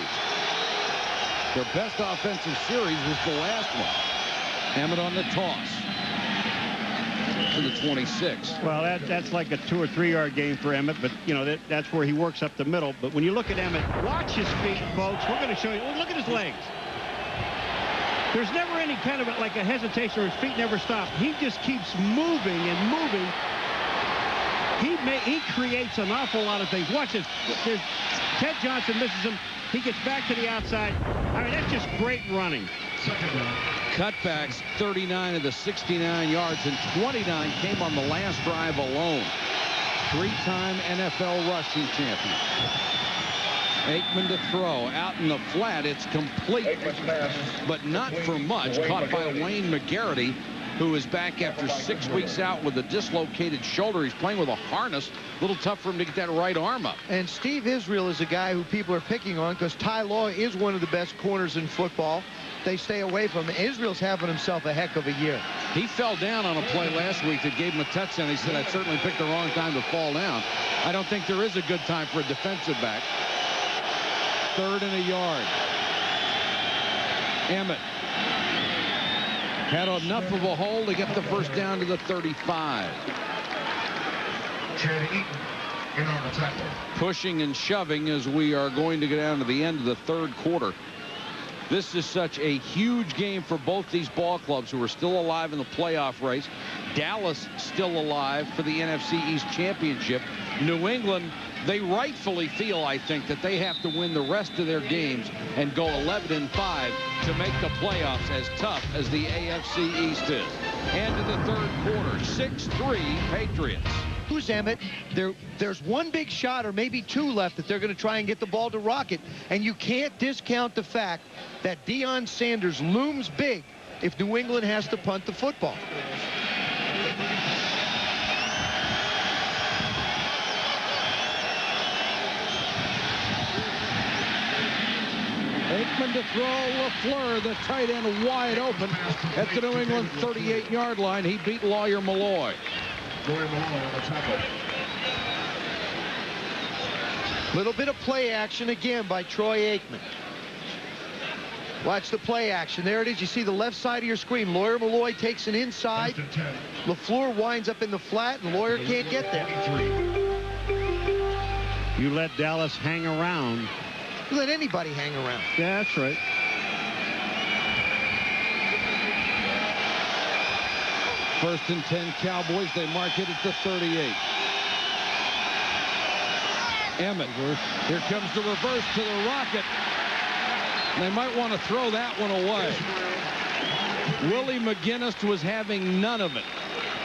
B: Their best offensive series was the last one. Emmett on the toss to the 26.
E: Well, that's like a 2 or 3 yard game for Emmett, but you know that's where he works up the middle. But when you look at Emmett, watch his feet, folks. We're going to show you. Look at his legs. There's never any kind of like a hesitation, or his feet never stop. He just keeps moving and moving. He creates an awful lot of things. Watch this. Ted Johnson misses him. He gets back to the outside. I mean, that's just great running.
B: Cutbacks, 39 of the 69 yards, and 29 came on the last drive alone. 3-time NFL rushing champion. Aikman to throw. Out in the flat, it's complete, but not for much. Caught by Wayne McGarity, who is back after 6 weeks out with a dislocated shoulder. He's playing with a harness. A little tough for him to get that right arm up.
A: And Steve Israel is a guy who people are picking on because Ty Law is one of the best corners in football. They stay away from him. Israel's having himself a heck of a year.
B: He fell down on a play last week that gave him a touchdown. He said, I certainly picked the wrong time to fall down. I don't think there is a good time for a defensive back. 3rd and a yard. Emmett had enough of a hole to get the first down to the 35. Pushing and shoving as we are going to get down to the end of the 3rd quarter. This is such a huge game for both these ball clubs who are still alive in the playoff race. Dallas still alive for the NFC East Championship. New England, they rightfully feel, I think, that they have to win the rest of their games and go 11-5 to make the playoffs, as tough as the AFC East is. End of the 3rd quarter, 6-3 Patriots.
A: Who's Emmett? There's one big shot or maybe 2 left that they're going to try and get the ball to Rocket. And you can't discount the fact that Deion Sanders looms big if New England has to punt the football.
B: Aikman to throw. LaFleur, the tight end, wide open at the New England 38-yard line. He beat Lawyer Malloy.
A: Little bit of play action again by Troy Aikman. Watch the play action. There it is. You see the left side of your screen. Lawyer Malloy takes an inside. LaFleur winds up in the flat, and Lawyer can't get there.
E: You let Dallas hang around.
A: You let anybody hang around.
E: Yeah, that's right.
B: First and 10 Cowboys. They mark it at the 38. Emmett. Here comes the reverse to the rocket. They might want to throw that one away. Willie McGinnis was having none of it.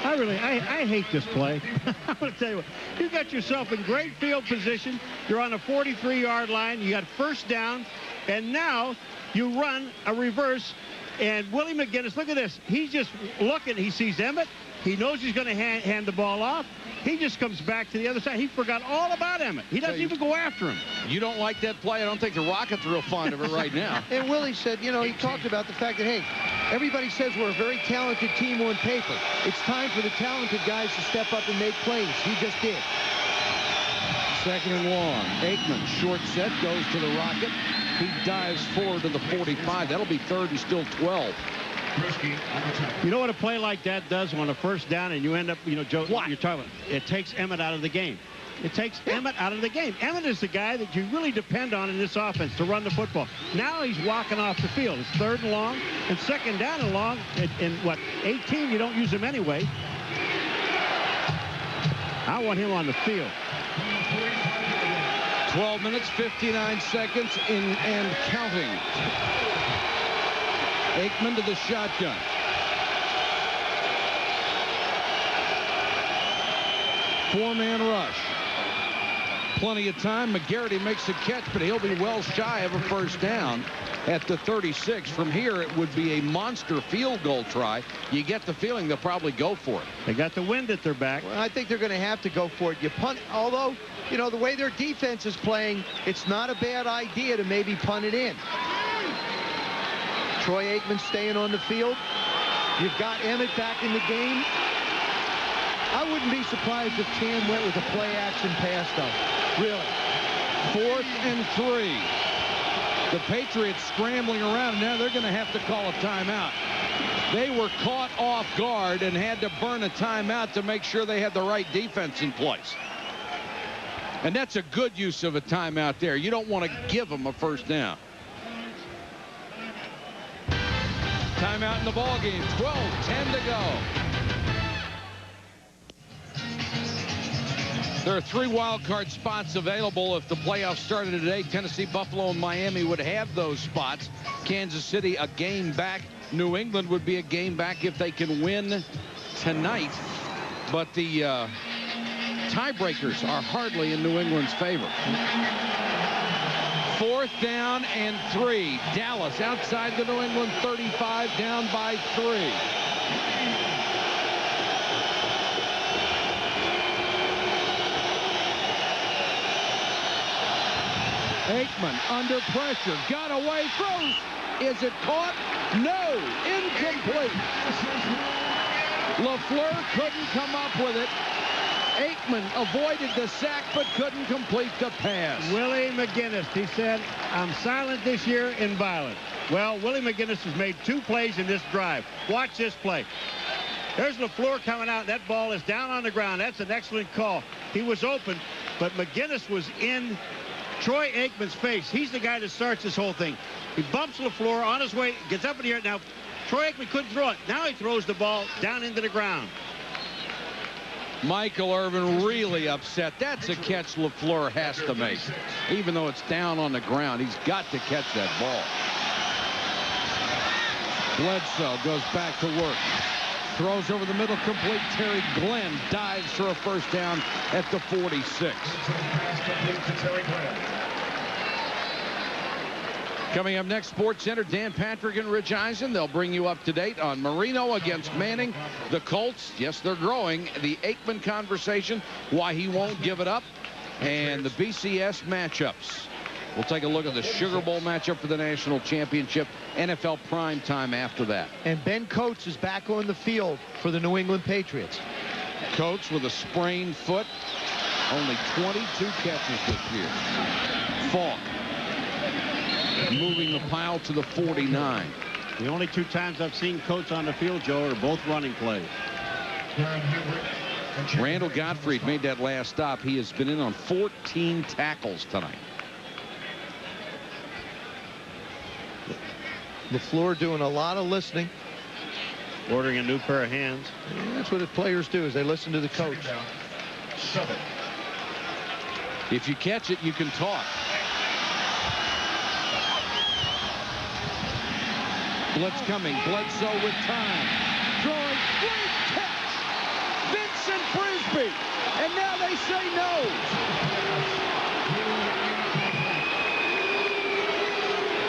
E: I hate this play. I'm going to tell you what. You got yourself in great field position. You're on the 43-yard line. You got first down. And now you run a reverse. And Willie McGinnis, look at this. He's just looking. He sees Emmett. He knows he's going to hand the ball off. He just comes back to the other side. He forgot all about Emmett. He doesn't even go after him.
B: You don't like that play? I don't think the Rockets are real fond of it right now.
A: And Willie said, you know, he talked about the fact that, hey, everybody says we're a very talented team on paper. It's time for the talented guys to step up and make plays. He just did.
B: Second and long. Aikman, short set, goes to the Rocket. He dives forward to the 45. That'll be third and still 12.
E: You know what a play like that does on a first down, and you end up, you know, Joe, what you're talking about? It takes Emmett out of the game. It takes Emmett out of the game. Emmett is the guy that you really depend on in this offense to run the football. Now he's walking off the field. It's third and long and second down and long. In what, 18, you don't use him anyway. I want him on the field.
B: 12 minutes, 59 seconds in and counting. Aikman to the shotgun. Four-man rush. Plenty of time. McGarity makes the catch, but he'll be well shy of a first down at the 36. From here, it would be a monster field goal try. You get the feeling they'll probably go for it.
E: They got the wind at their back.
A: Well, I think they're going to have to go for it. You punt, although, you know, the way their defense is playing, it's not a bad idea to maybe punt it in. Troy Aikman staying on the field. You've got Emmett back in the game. I wouldn't be surprised if Cam went with a play-action pass, though. Really.
B: 4th and 3. The Patriots scrambling around, and now they're going to have to call a timeout. They were caught off guard and had to burn a timeout to make sure they had the right defense in place. And that's a good use of a timeout there. You don't want to give them a first down. Timeout in the ball game. 12-10 to go. There are 3 wild card spots available if the playoffs started today. Tennessee, Buffalo, and Miami would have those spots. Kansas City a game back. New England would be a game back if they can win tonight. But the tiebreakers are hardly in New England's favor. 4th down and 3. Dallas outside the New England 35, down by 3. Aikman under pressure, got away, throws. Is it caught? No, incomplete. LaFleur couldn't come up with it. Aikman avoided the sack but couldn't complete the pass.
E: Willie McGinnis, he said, I'm silent this year and violent. Well, Willie McGinnis has made 2 plays in this drive. Watch this play. There's LaFleur coming out. That ball is down on the ground. That's an excellent call. He was open, but McGinnis was in Troy Aikman's face. He's the guy that starts this whole thing. He bumps LaFleur on his way, gets up in the air. Now, Troy Aikman couldn't throw it. Now he throws the ball down into the ground.
B: Michael Irvin really upset. That's a catch LaFleur has to make. Even though it's down on the ground, he's got to catch that ball. Bledsoe goes back to work. Throws over the middle, complete. Terry Glenn dives for a first down at the 46. Coming up next, Sports Center, Dan Patrick and Rich Eisen. They'll bring you up to date on Marino against Manning. The Colts, yes, they're growing. The Aikman conversation, why he won't give it up, and the BCS matchups. We'll take a look at the Sugar Bowl matchup for the national championship. NFL prime time after that.
A: And Ben Coates is back on the field for the New England Patriots.
B: Coates with a sprained foot. Only 22 catches this year. Falk moving the pile to the 49.
E: The only 2 times I've seen Coates on the field, Joe, are both running plays.
B: Randall Gottfried made that last stop. He has been in on 14 tackles tonight.
A: LaFleur doing a lot of listening.
E: Ordering a new pair of hands.
A: And that's what the players do, is they listen to the coach.
B: If you catch it, you can talk. Blitz coming. Bledsoe with time. Throwing. Great catch. Vincent Brisby. And now they say no.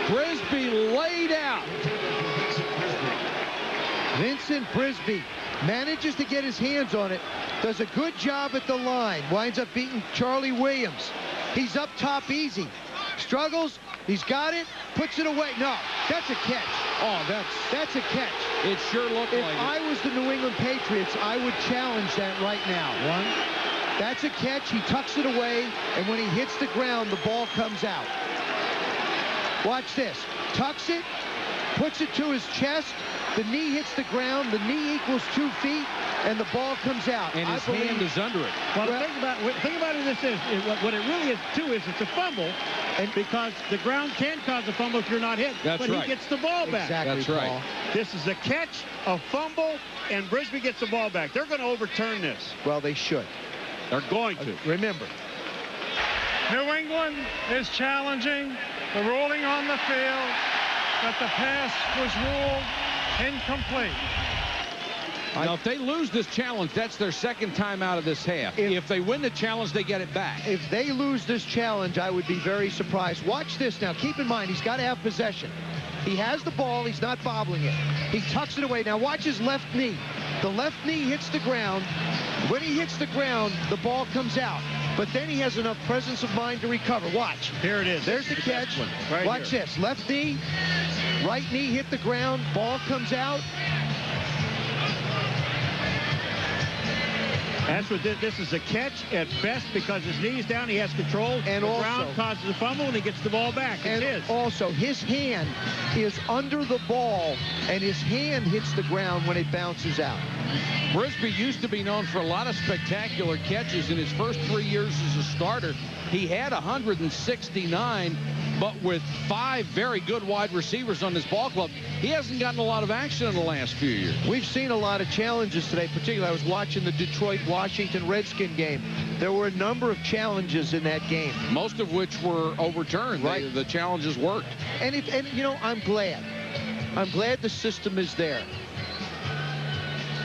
B: Brisby laid out.
A: Vincent Brisby manages to get his hands on it. Does a good job at the line. Winds up beating Charlie Williams. He's up top easy. Struggles. He's got it. Puts it away. No, that's a catch.
B: Oh,
A: that's a catch.
B: It sure looked
A: If
B: like it.
A: I was the New England Patriots, I would challenge that right now. That's a catch. He tucks it away, and when he hits the ground, the ball comes out. Watch this. Tucks it, puts it to his chest. The knee hits the ground. The knee equals 2 feet, and the ball comes out.
B: And his hand is under it.
E: Well, think about it this is what it really is too is it's a fumble, and because the ground can cause a fumble if you're not hit.
B: That's
E: but
B: right.
E: He gets the ball back.
A: Exactly,
B: That's right.
A: Paul.
E: This is a catch, a fumble, and Brisby gets the ball back. They're going to overturn this.
A: Well, they should.
E: They're going to.
A: Remember.
D: New England is challenging the ruling on the field that the pass was ruled incomplete.
B: Now, if they lose this challenge, that's their second time out of this half. If they win the challenge, they get it back.
A: If they lose this challenge, I would be very surprised. Watch this now. Keep in mind, he's got to have possession. He has the ball. He's not bobbling it. He tucks it away. Now, watch his left knee. The left knee hits the ground. When he hits the ground, the ball comes out. But then he has enough presence of mind to recover. Watch.
E: Here it is.
A: There's the catch.
E: Right
A: Watch
E: here.
A: this. Left knee, right knee hit the ground. Ball comes out.
E: That's what this is a catch at best because his knee's down. He has control.
A: And
E: the
A: also,
E: ground causes a fumble, and he gets the ball back.
A: And
E: it is.
A: also, his hand is under the ball, and his hand hits the ground when it bounces out.
B: Brisby used to be known for a lot of spectacular catches. In his first 3 years as a starter, he had 169, but with 5 very good wide receivers on his ball club, he hasn't gotten a lot of action in the last few years.
A: We've seen a lot of challenges today, particularly I was watching the Detroit-Washington Redskin game. There were a number of challenges in that game.
B: Most of which were overturned.
A: Right.
B: The challenges worked.
A: And you know, I'm glad. I'm glad the system is there.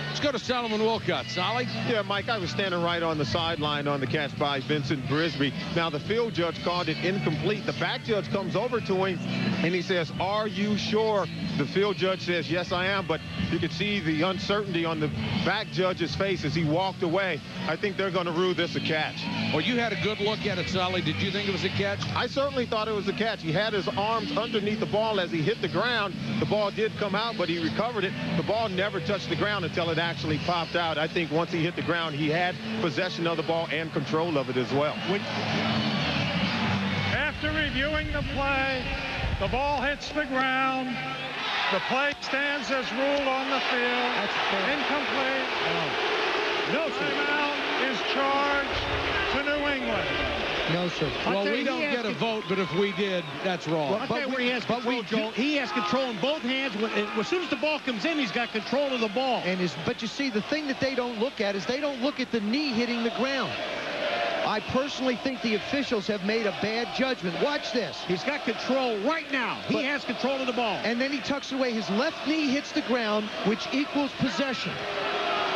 B: Let's go to Solomon Wilcott. Solly?
F: Yeah, Mike, I was standing right on the sideline on the catch by Vincent Brisby. Now, the field judge called it incomplete. The back judge comes over to him, and he says, "Are you sure?" The field judge says, "Yes, I am," but you could see the uncertainty on the back judge's face as he walked away. I think they're going to rule this a catch.
B: Well, you had a good look at it, Solly. Did you think it was a catch?
F: I certainly thought it was a catch. He had his arms underneath the ball as he hit the ground. The ball did come out, but he recovered it. The ball never touched the ground until it actually popped out. I think once he hit the ground, he had possession of the ball and control of it as well.
D: After reviewing the play, the ball hits the ground. The play stands as ruled on the field. Incomplete.
E: No, sir.
D: Timeout is charged to New England.
A: No, sir.
B: Well, we don't get a vote, but if we did, that's wrong.
E: I'll tell you where he has control, Joel. He has control in both hands. As soon as the ball comes in, he's got control of the ball.
A: But you see, the thing that they don't look at is they don't look at the knee hitting the ground. I personally think the officials have made a bad judgment. Watch this.
E: He's got control right now. He has control of the ball.
A: And then he tucks it away. His left knee hits the ground, which equals possession.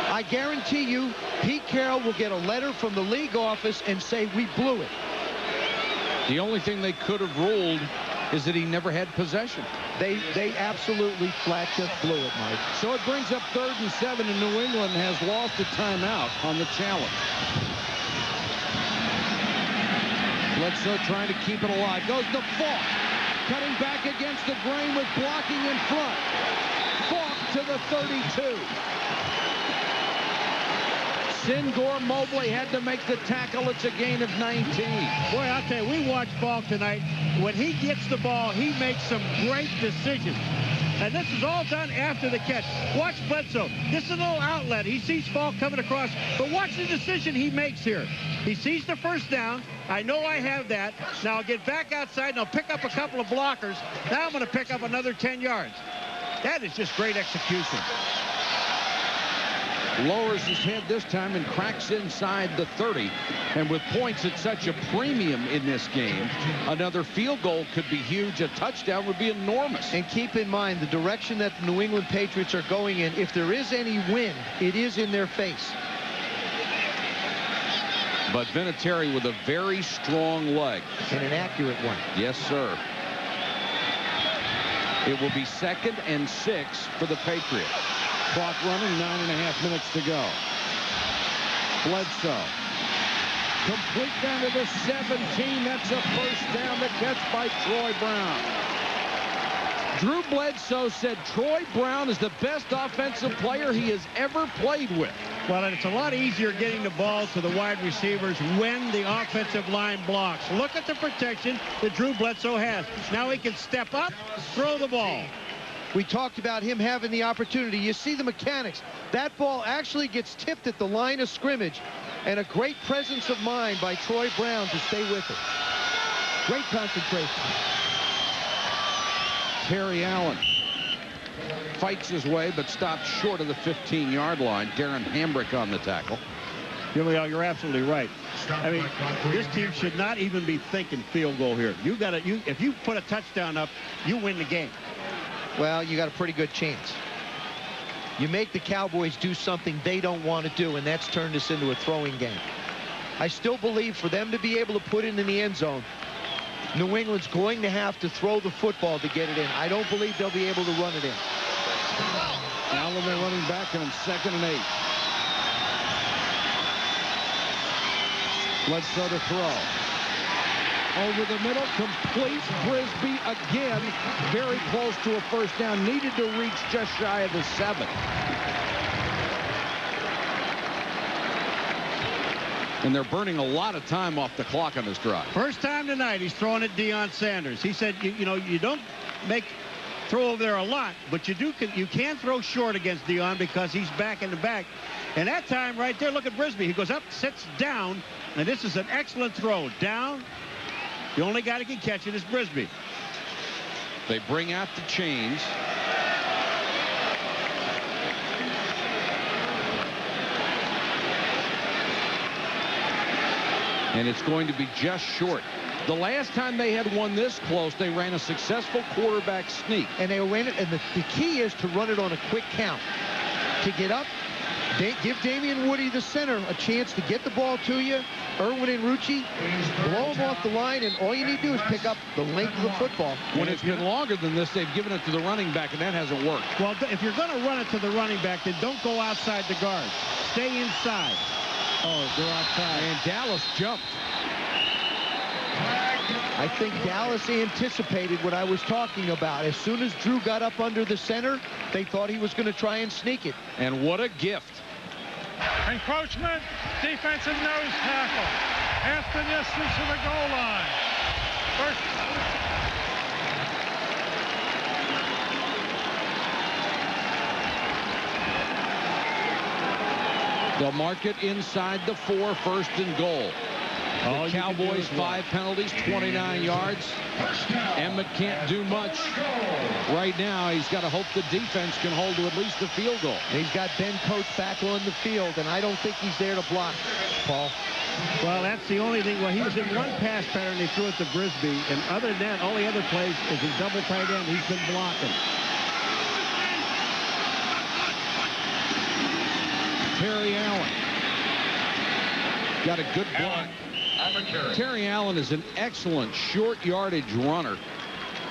A: I guarantee you, Pete Carroll will get a letter from the league office and say, we blew it.
B: The only thing they could have ruled is that he never had possession.
A: They absolutely flat just blew it, Mike.
B: So it brings up 3rd and 7, and New England has lost a timeout on the challenge. Bledsoe trying to keep it alive. Goes to Falk. Cutting back against the grain with blocking in front. Falk to the 32. Singor Mobley had to make the tackle. It's a gain of 19.
E: Boy, I'll tell you, we watched Falk tonight. When he gets the ball, he makes some great decisions. And this is all done after the catch. Watch Bledsoe. This is a little outlet. He sees Falk coming across, but watch the decision he makes here. He sees the first down. I know I have that. Now I'll get back outside and I'll pick up a couple of blockers. Now I'm going to pick up another 10 yards. That is just great execution.
B: Lowers his head this time and cracks inside the 30. And with points at such a premium in this game, another field goal could be huge. A touchdown would be enormous.
A: And keep in mind the direction that the New England Patriots are going in. If there is any wind, it is in their face.
B: But Vinatieri with a very strong leg.
A: And an accurate one.
B: Yes, sir. It will be 2nd and 6 for the Patriots. Clock running, 9.5 minutes to go. Bledsoe. Complete down to the 17. That's a first down. The catch by Troy Brown. Drew Bledsoe said Troy Brown is the best offensive player he has ever played with.
E: Well, and it's a lot easier getting the ball to the wide receivers when the offensive line blocks. Look at the protection that Drew Bledsoe has. Now he can step up, throw the ball.
A: We talked about him having the opportunity. You see the mechanics. That ball actually gets tipped at the line of scrimmage, and a great presence of mind by Troy Brown to stay with it. Great concentration.
B: Terry Allen fights his way, but stops short of the 15-yard line. Darren Hambrick on the tackle.
E: You're absolutely right. I mean, this team should not even be thinking field goal here. If you put a touchdown up, you win the game.
A: Well, you got a pretty good chance. You make the Cowboys do something they don't want to do, and that's turned this into a throwing game. I still believe for them to be able to put it in the end zone, New England's going to have to throw the football to get it in. I don't believe they'll be able to run it in.
B: Allen, they're running back on 2nd and 8. Bledsoe to throw. Over the middle, complete. Brisby again, very close to a first down. Needed to reach just shy of the 7. And they're burning a lot of time off the clock on this drive.
E: First time tonight, he's throwing at Deion Sanders. He said, you don't throw over there a lot, but you can throw short against Deion because he's back in the back. And that time right there, look at Brisby. He goes up, sits down, and this is an excellent throw. Down. The only guy that can catch it is Brisby.
B: They bring out the chains. And it's going to be just short. The last time they had one this close, they ran a successful quarterback sneak.
A: And they ran it, and the key is to run it on a quick count. To get up, give Damian Woody, the center, a chance to get the ball to you. Irwin and Rucci, blow them off the line, and all you need to do is pick up the length of the football.
B: When it's been longer than this, they've given it to the running back, and that hasn't worked.
E: Well, if you're going to run it to the running back, then don't go outside the guard. Stay inside. Oh, they're outside.
B: And Dallas jumped.
A: I think Dallas anticipated what I was talking about. As soon as Drew got up under the center, they thought he was going to try and sneak it.
B: And what a gift.
D: Encroachment, defensive nose tackle. Half the distance to the goal line. First.
B: They'll mark it inside the 4, 1st and goal. The Cowboys, 5 penalties, 29 yards. Emmett can't do much right now. He's got to hope the defense can hold to at least a field goal.
A: He's got Ben Coates back on the field, and I don't think he's there to block, Paul.
E: Well, that's the only thing. Well, he was in one pass pattern. They threw it to Brisby. And other than that, all the other plays is a double tight end. He's been blocking.
B: Terry Allen. Got a good block. Terry Allen is an excellent short yardage runner.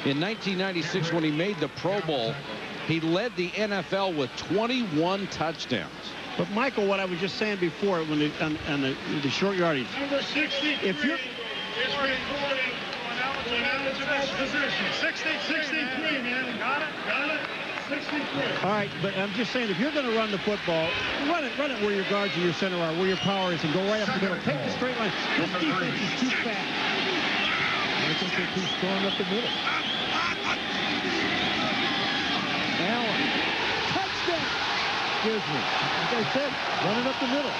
B: In 1996, when he made the Pro Bowl, he led the NFL with 21 touchdowns.
E: But, Michael, what I was just saying before, when the short yardage, if you're...
D: It's recording. 63, man. Got it?
E: All right, but I'm just saying, if you're going to run the football, run it where your guards and your center are, where your power is, and go right up the middle. Take the straight line. This defense is too fast.
A: I think they're too strong up the middle.
E: Allen. Touchdown.
A: Excuse me. Like I said, running up the middle.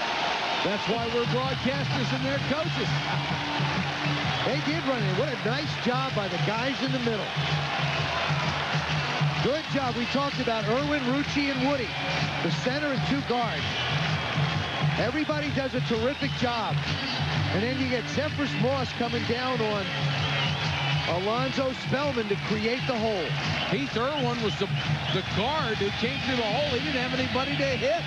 B: That's why we're broadcasters and they're coaches.
A: They did run it. What a nice job by the guys in the middle. Good job. We talked about Irwin, Rucci, and Woody, the center and 2 guards. Everybody does a terrific job. And then you get Zephyrus Moss coming down on Alonzo Spellman to create the hole.
B: Heath Irwin was the guard who came through the hole. He didn't have anybody to hit.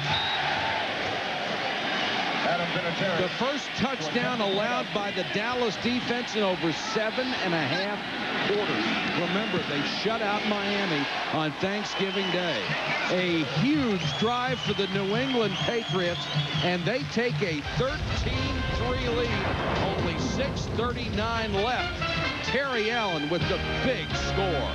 B: The first touchdown allowed by the Dallas defense in over 7.5 quarters. Remember, they shut out Miami on Thanksgiving Day. A huge drive for the New England Patriots, and they take a 13-3 lead. Only 6:39 left. Terry Allen with the big score.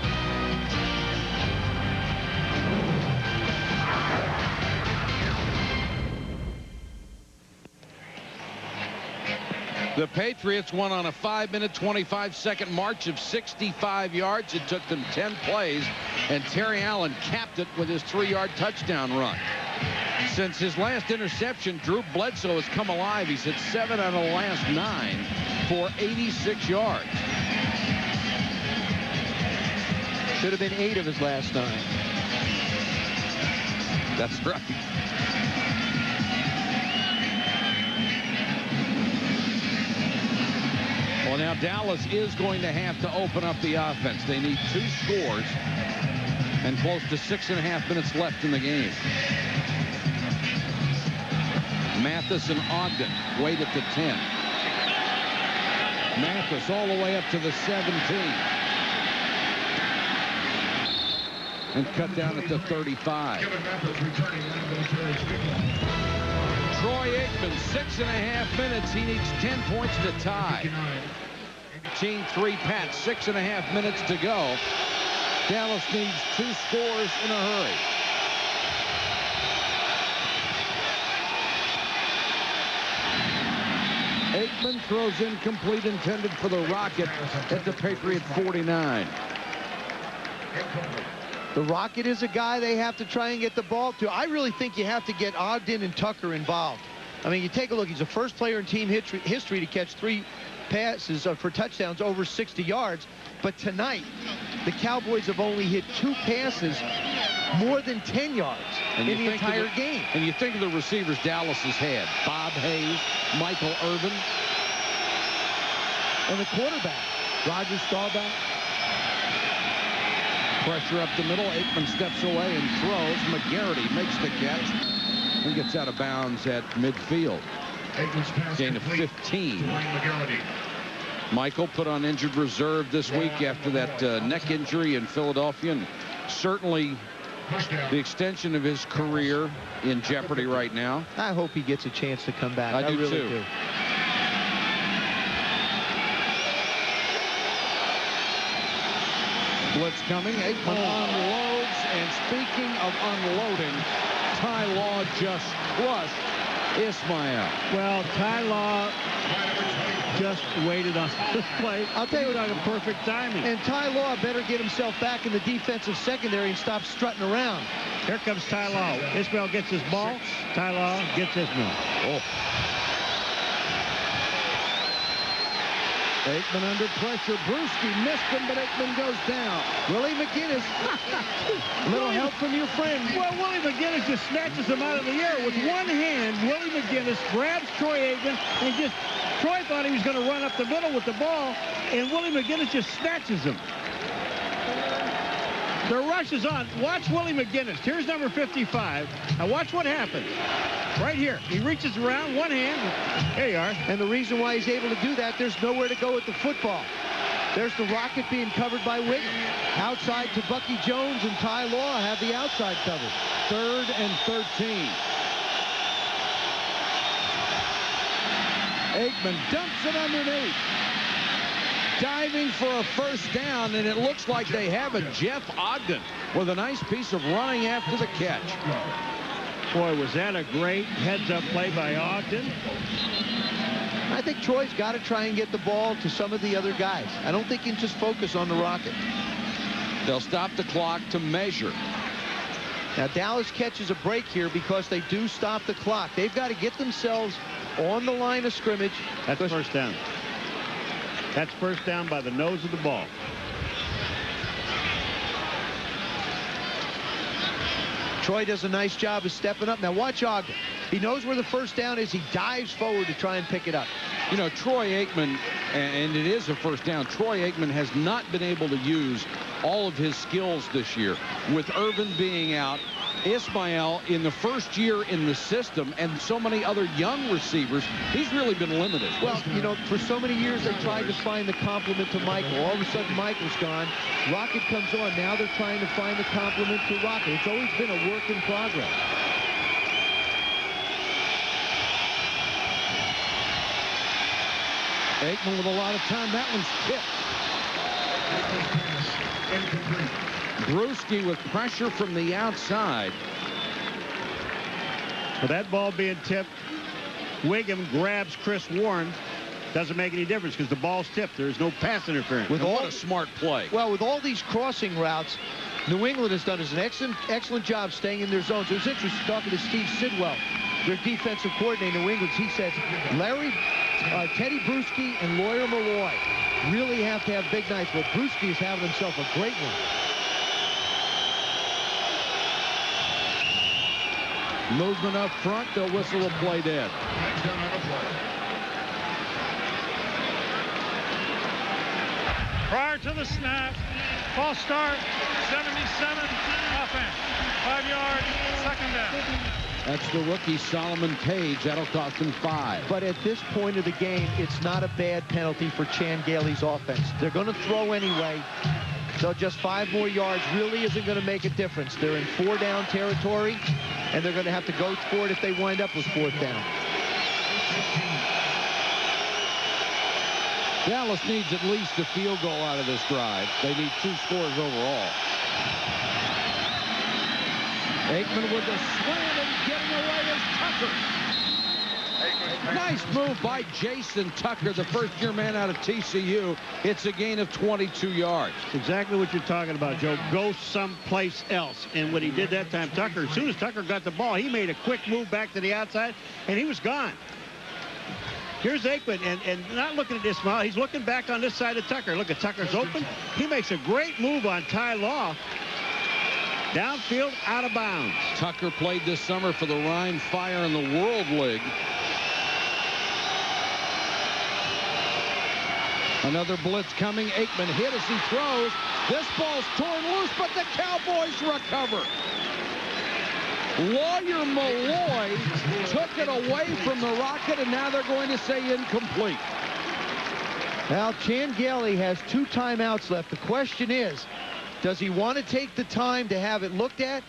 B: The Patriots won on a 5-minute, 25-second march of 65 yards. It took them 10 plays, and Terry Allen capped it with his 3-yard touchdown run. Since his last interception, Drew Bledsoe has come alive. He's hit 7 out of the last 9 for 86 yards.
A: Should have been 8 of his last 9.
B: That's right. Well, now Dallas is going to have to open up the offense. They need 2 scores and close to 6.5 minutes left in the game. Mathis and Ogden wait at the 10. Mathis all the way up to the 17. And cut down at the 35. Troy Aikman, 6.5 minutes. He needs 10 points to tie. 13-3 Pats, 6.5 minutes to go. Dallas needs 2 scores in a hurry. Aikman throws incomplete, intended for the Rocket at the Patriot 49.
A: The Rocket is a guy they have to try and get the ball to. I really think you have to get Ogden and Tucker involved. I mean, you take a look. He's the first player in team history to catch 3 passes for touchdowns over 60 yards. But tonight, the Cowboys have only hit 2 passes more than 10 yards in the entire game.
B: And you think of the receivers Dallas has had. Bob Hayes, Michael Irvin.
A: And the quarterback, Roger Staubach.
B: Pressure up the middle. Aikman steps away and throws. McGarity makes the catch and gets out of bounds at midfield. Gain of 15. Michael put on injured reserve this week after that neck injury in Philadelphia, and certainly the extension of his career in jeopardy right now.
A: I hope he gets a chance to come back.
B: I do
A: really
B: too.
A: do.
B: Blitz coming. Aikman unloads, and speaking of unloading, Ty Law just crushed Ismail.
E: Well, Ty Law just waited on this play.
A: I'll tell you what,
E: a perfect timing.
A: And Ty Law better get himself back in the defensive secondary and stop strutting around.
E: Here comes Ty Law. Ismail gets his ball. Ty Law gets Ismail.
B: Oh. Aikman under pressure. Brewski missed him, but Aikman goes down.
A: Willie McGinnis. A little help from your friend.
E: Well, Willie McGinnis just snatches him out of the air. With one hand, Willie McGinnis grabs Troy Aikman and just... Troy thought he was going to run up the middle with the ball, and Willie McGinnis just snatches him. The rush is on. Watch Willie McGinnis. Here's number 55. Now watch what happens. Right here. He reaches around, one hand. There you are.
A: And the reason why he's able to do that, there's nowhere to go with the football. There's the Rocket being covered by Wiggins. Outside to Bucky Jones, and Ty Law have the outside covered.
B: 3rd and 13. Aikman dumps it underneath. diving for a first down, and it looks like they have it. Jeff Ogden with a nice piece of running after the catch.
E: Boy, was that a great heads-up play by Ogden.
A: I think Troy's got to try and get the ball to some of the other guys. I don't think he can just focus on the Rocket.
B: They'll stop the clock to measure.
A: Now, Dallas catches a break here because they do stop the clock. They've got to get themselves on the line of scrimmage.
E: That's first down. That's first down by the nose of the ball.
A: Troy does a nice job of stepping up. Now, watch Ogden. He knows where the first down is. He dives forward to try and pick it up.
B: You know, Troy Aikman, and it is a first down, Troy Aikman has not been able to use all of his skills this year. With Irvin being out, Ismael in the first year in the system, and so many other young receivers, he's really been limited.
A: Well, you know, for so many years they tried to find the complement to Michael. All of a sudden Michael's gone. Rocket comes on. Now they're trying to find the complement to Rocket. It's always been a work in progress.
B: Aikman with a lot of time. That one's tipped. Brewski with pressure from the outside.
E: With that ball being tipped, Wiggum grabs Chris Warren. Doesn't make any difference because the ball's tipped. There's no pass interference.
B: What a smart play.
A: Well, with all these crossing routes, New England has done an excellent job staying in their zones. It was interesting talking to Steve Sidwell, their defensive coordinator in New England. He says Teddy Bruschi and Lawyer Malloy really have to have big nights. But Bruschi is having himself a great one.
B: Movement up front. They'll whistle a play dead.
D: Prior to the snap, false start, 77, offense, 5 yards, second down.
B: That's the rookie Solomon Page. That'll cost him 5.
A: But at this point of the game, it's not a bad penalty for Chan Gailey's offense. They're going to throw anyway. So just 5 more yards really isn't going to make a difference. They're in 4-down territory, and they're going to have to go for it if they wind up with 4th down.
B: Dallas needs at least a field goal out of this drive. They need 2 scores overall. Aikman with the slam and getting away is Tucker. Nice move by Jason Tucker, the first-year man out of TCU. It's a gain of 22 yards.
E: Exactly what you're talking about, Joe. Go someplace else. And what he did that time, Tucker, as soon as Tucker got the ball, he made a quick move back to the outside, and he was gone. Here's Aikman, and not looking at Ismael. He's looking back on this side of Tucker. Look at Tucker's open. He makes a great move on Ty Law. Downfield, out of bounds.
B: Tucker played this summer for the Rhine Fire in the World League. Another blitz coming. Aikman hit as he throws. This ball's torn loose, but the Cowboys recover. Lawyer Malloy took it away from the Rocket, and now they're going to say incomplete.
A: Now, Chan Gailey has 2 timeouts left. The question is, does he want to take the time to have it looked at,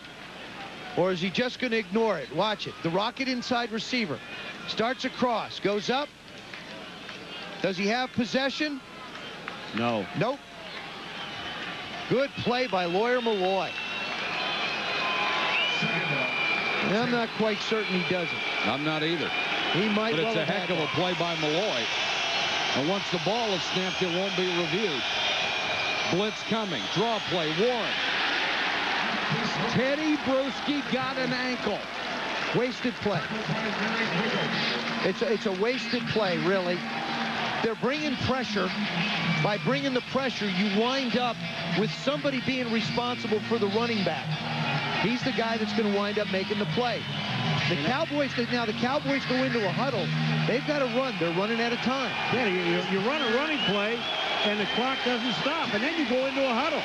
A: or is he just going to ignore it? Watch it. The Rocket inside receiver starts across, goes up. Does he have possession?
E: No.
A: Nope. Good play by Lawyer Malloy. I'm not quite certain he doesn't.
B: I'm not either.
A: He might.
B: But it's a heck of a play by Malloy. And once the ball is snapped, it won't be reviewed. Blitz coming. Draw play. Warren. Teddy Bruschi got an ankle.
A: Wasted play. It's a wasted play, really. They're bringing pressure. By bringing the pressure, you wind up with somebody being responsible for the running back. He's the guy that's going to wind up making the play. The Cowboys go into a huddle. They've got to run. They're running out of time.
E: Yeah, you run a running play, and the clock doesn't stop, and then you go into a huddle.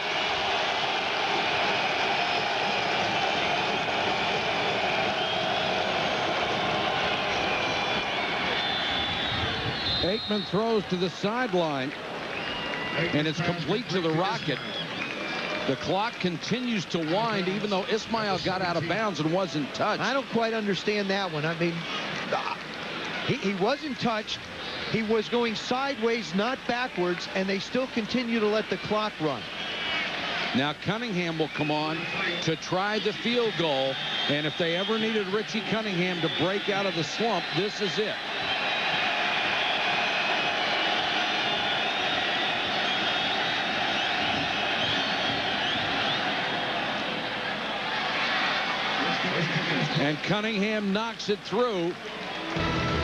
B: Aikman throws to the sideline, and it's complete to the Rocket. The clock continues to wind, even though Ismael got out of bounds and wasn't touched.
A: I don't quite understand that one. I mean, he wasn't touched. He was going sideways, not backwards, and they still continue to let the clock run.
B: Now Cunningham will come on to try the field goal, and if they ever needed Richie Cunningham to break out of the slump, this is it. And Cunningham knocks it through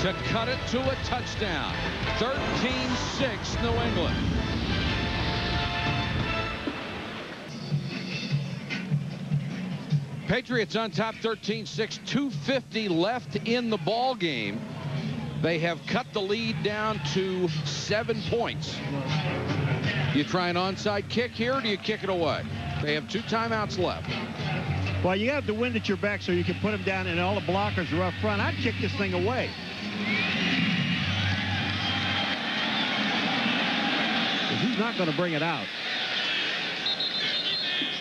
B: to cut it to a touchdown. 13-6 New England. Patriots on top 13-6, 2:50 left in the ball game. They have cut the lead down to 7 points. You try an onside kick here, or do you kick it away? They have 2 timeouts left.
E: Well, you have the wind at your back so you can put them down, and all the blockers are up front. I'd kick this thing away. He's not going to bring it out.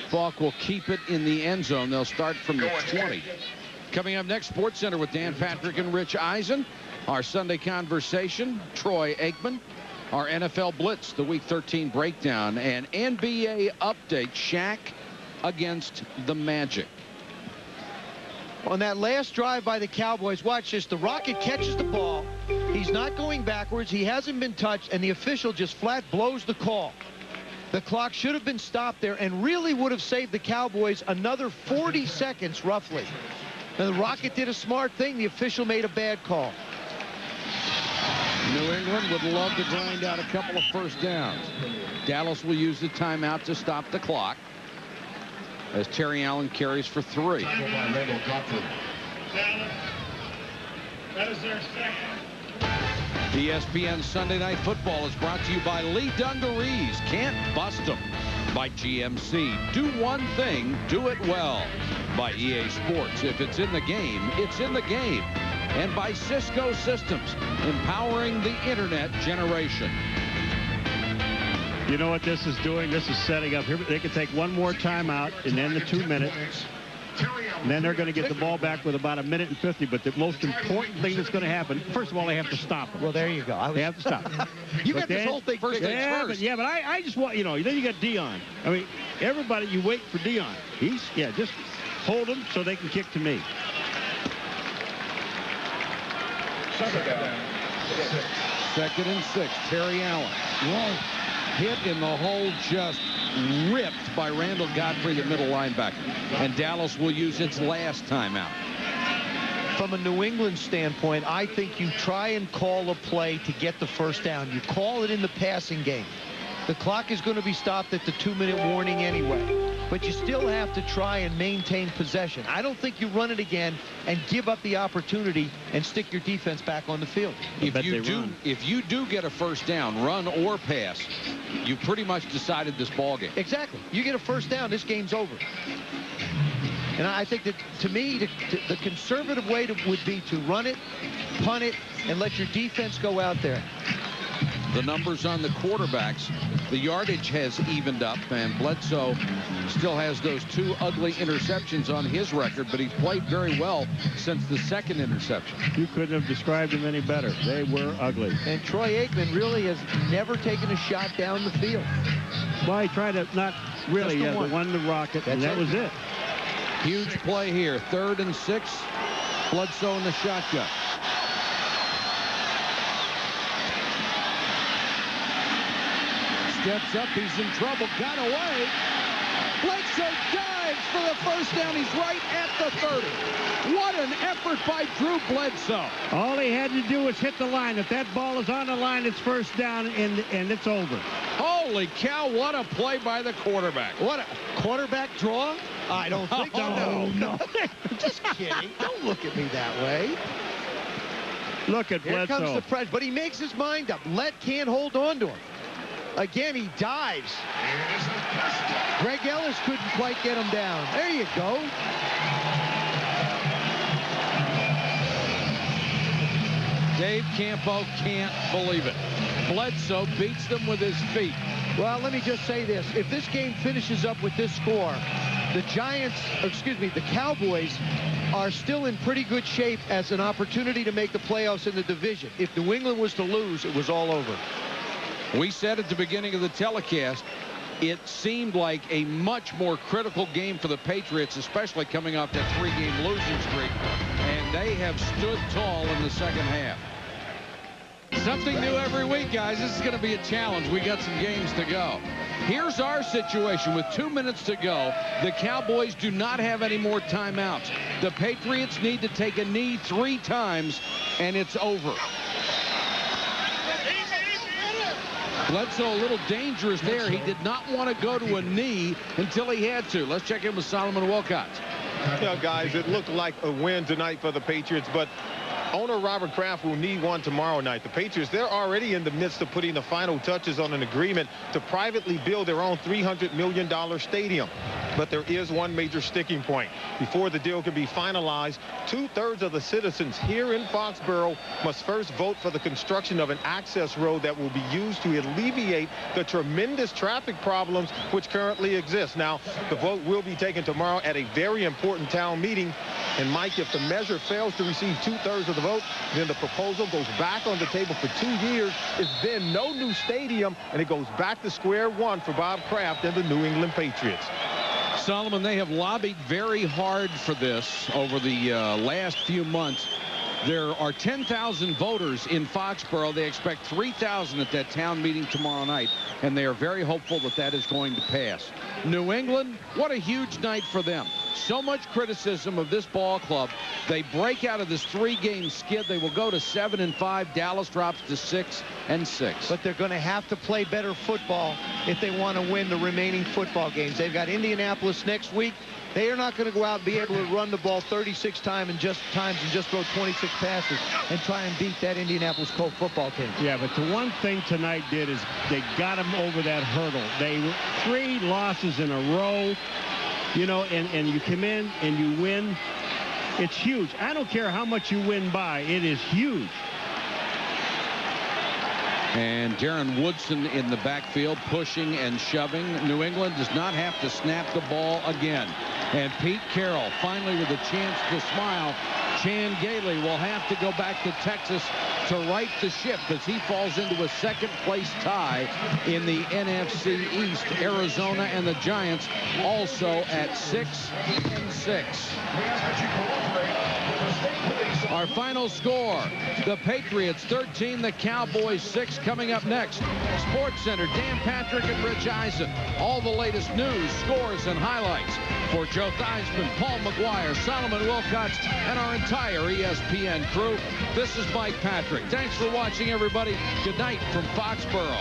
B: Falk will keep it in the end zone. They'll start from the 20. Coming up next, Sports Center with Dan Patrick and Rich Eisen. Our Sunday conversation, Troy Aikman. Our NFL Blitz, the Week 13 breakdown, and NBA update, Shaq against the Magic.
A: On that last drive by the Cowboys, watch this. The Rocket catches the ball. He's not going backwards. He hasn't been touched, and the official just flat blows the call. The clock should have been stopped there and really would have saved the Cowboys another 40 seconds, roughly. Now, the Rocket did a smart thing. The official made a bad call.
B: New England would love to grind out a couple of first downs. Dallas will use the timeout to stop the clock as Terry Allen carries for 3.
D: That is their second.
B: ESPN Sunday Night Football is brought to you by Lee Dungarees. Can't bust them. By GMC. Do one thing, do it well. By EA Sports. If it's in the game, it's in the game. And by Cisco Systems, empowering the internet generation.
E: You know what this is doing? This is setting up. Here, they can take one more timeout and then the 2 minutes. And then they're going to get the ball back with about 1:50. But the most important thing that's going to happen, first of all, they have to stop them.
A: Well, there you go.
E: They have to stop.
A: You got this whole thing first.
E: Yeah, but I just want, then you got Dion. I mean, everybody, you wait for Dion. Just hold him so they can kick to me.
B: Second and 6. Terry Allen. Whoa. Hit in the hole, just ripped by Randall Godfrey, the middle linebacker. And Dallas will use its last timeout.
A: From a New England standpoint, I think you try and call a play to get the first down. You call it in the passing game. The clock is going to be stopped at the 2-minute warning anyway. But you still have to try and maintain possession. I don't think you run it again and give up the opportunity and stick your defense back on the field.
B: If you do get a first down, run or pass, you pretty much decided this ball game.
A: Exactly. You get a first down, this game's over. And I think that, to me, the conservative way would be to run it, punt it, and let your defense go out there.
B: The numbers on the quarterbacks, the yardage has evened up, and Bledsoe still has those 2 ugly interceptions on his record, but he's played very well since the second interception.
E: You couldn't have described them any better. They were ugly.
A: And Troy Aikman really has never taken a shot down the field.
E: Well, he tried to not really. The one the Rocket, and that was it.
B: Huge play here. 3rd and 6. Bledsoe in the shotgun. Steps up, he's in trouble, got away. Bledsoe dives for the first down. He's right at the 30. What an effort by Drew Bledsoe.
E: All he had to do was hit the line. If that ball is on the line, it's first down, and it's over.
B: Holy cow, what a play by the quarterback.
A: What a quarterback draw? I don't think so. No. Just kidding. Don't look at me that way.
E: Look at Bledsoe.
A: Here comes the press, but he makes his mind up. Can't hold on to him. Again, he dives. Greg Ellis couldn't quite get him down. There you go.
B: Dave Campo can't believe it. Bledsoe beats them with his feet.
A: Well, let me just say this. If this game finishes up with this score, the Giants, excuse me, the Cowboys are still in pretty good shape as an opportunity to make the playoffs in the division. If New England was to lose, it was all over.
B: We said at the beginning of the telecast, it seemed like a much more critical game for the Patriots, especially coming off that 3-game losing streak. And they have stood tall in the second half. Something new every week, guys. This is going to be a challenge. We got some games to go. Here's our situation with 2 minutes to go. The Cowboys do not have any more timeouts. The Patriots need to take a knee 3 times, and it's over. Bledsoe a little dangerous there. He did not want to go to a knee until he had to. Let's check in with Solomon Wilcots.
F: Yeah, guys, it looked like a win tonight for the Patriots, but owner Robert Kraft will need one tomorrow night. The Patriots, they're already in the midst of putting the final touches on an agreement to privately build their own $300 million stadium. But there is one major sticking point. Before the deal can be finalized, 2/3 of the citizens here in Foxboro must first vote for the construction of an access road that will be used to alleviate the tremendous traffic problems which currently exist. Now, the vote will be taken tomorrow at a very important town meeting. And, Mike, if the measure fails to receive 2/3 of the vote, then the proposal goes back on the table for 2 years. It's then no new stadium, and it goes back to square one for Bob Kraft and the New England Patriots.
B: Solomon, they have lobbied very hard for this over the last few months. There are 10,000 voters in Foxboro. They expect 3,000 at that town meeting tomorrow night, and they are very hopeful that that is going to pass. New England, what a huge night for them. So much criticism of this ball club. They break out of this 3-game skid. They will go to 7-5. Dallas drops to 6-6.
A: But they're going to have to play better football if they want to win the remaining football games. They've got Indianapolis next week. They are not going to go out and be able to run the ball 36 times and just throw 26 passes and try and beat that Indianapolis Colts football team.
E: Yeah, but the one thing tonight did is they got them over that hurdle. They 3 losses in a row, you know, and you come in and you win. It's huge. I don't care how much you win by. It is huge.
B: And Darren Woodson in the backfield pushing and shoving. New England does not have to snap the ball again. And Pete Carroll finally with a chance to smile. Chan Gailey will have to go back to Texas to right the ship as he falls into a second-place tie in the NFC East. Arizona and the Giants also at 6-6. Our final score, the Patriots 13, the Cowboys 6. Coming up next, Sports Center, Dan Patrick and Rich Eisen. All the latest news, scores, and highlights. For Joe Theismann, Paul MaGuire, Solomon Wilcots, and our entire ESPN crew, this is Mike Patrick. Thanks for watching, everybody. Good night from Foxboro.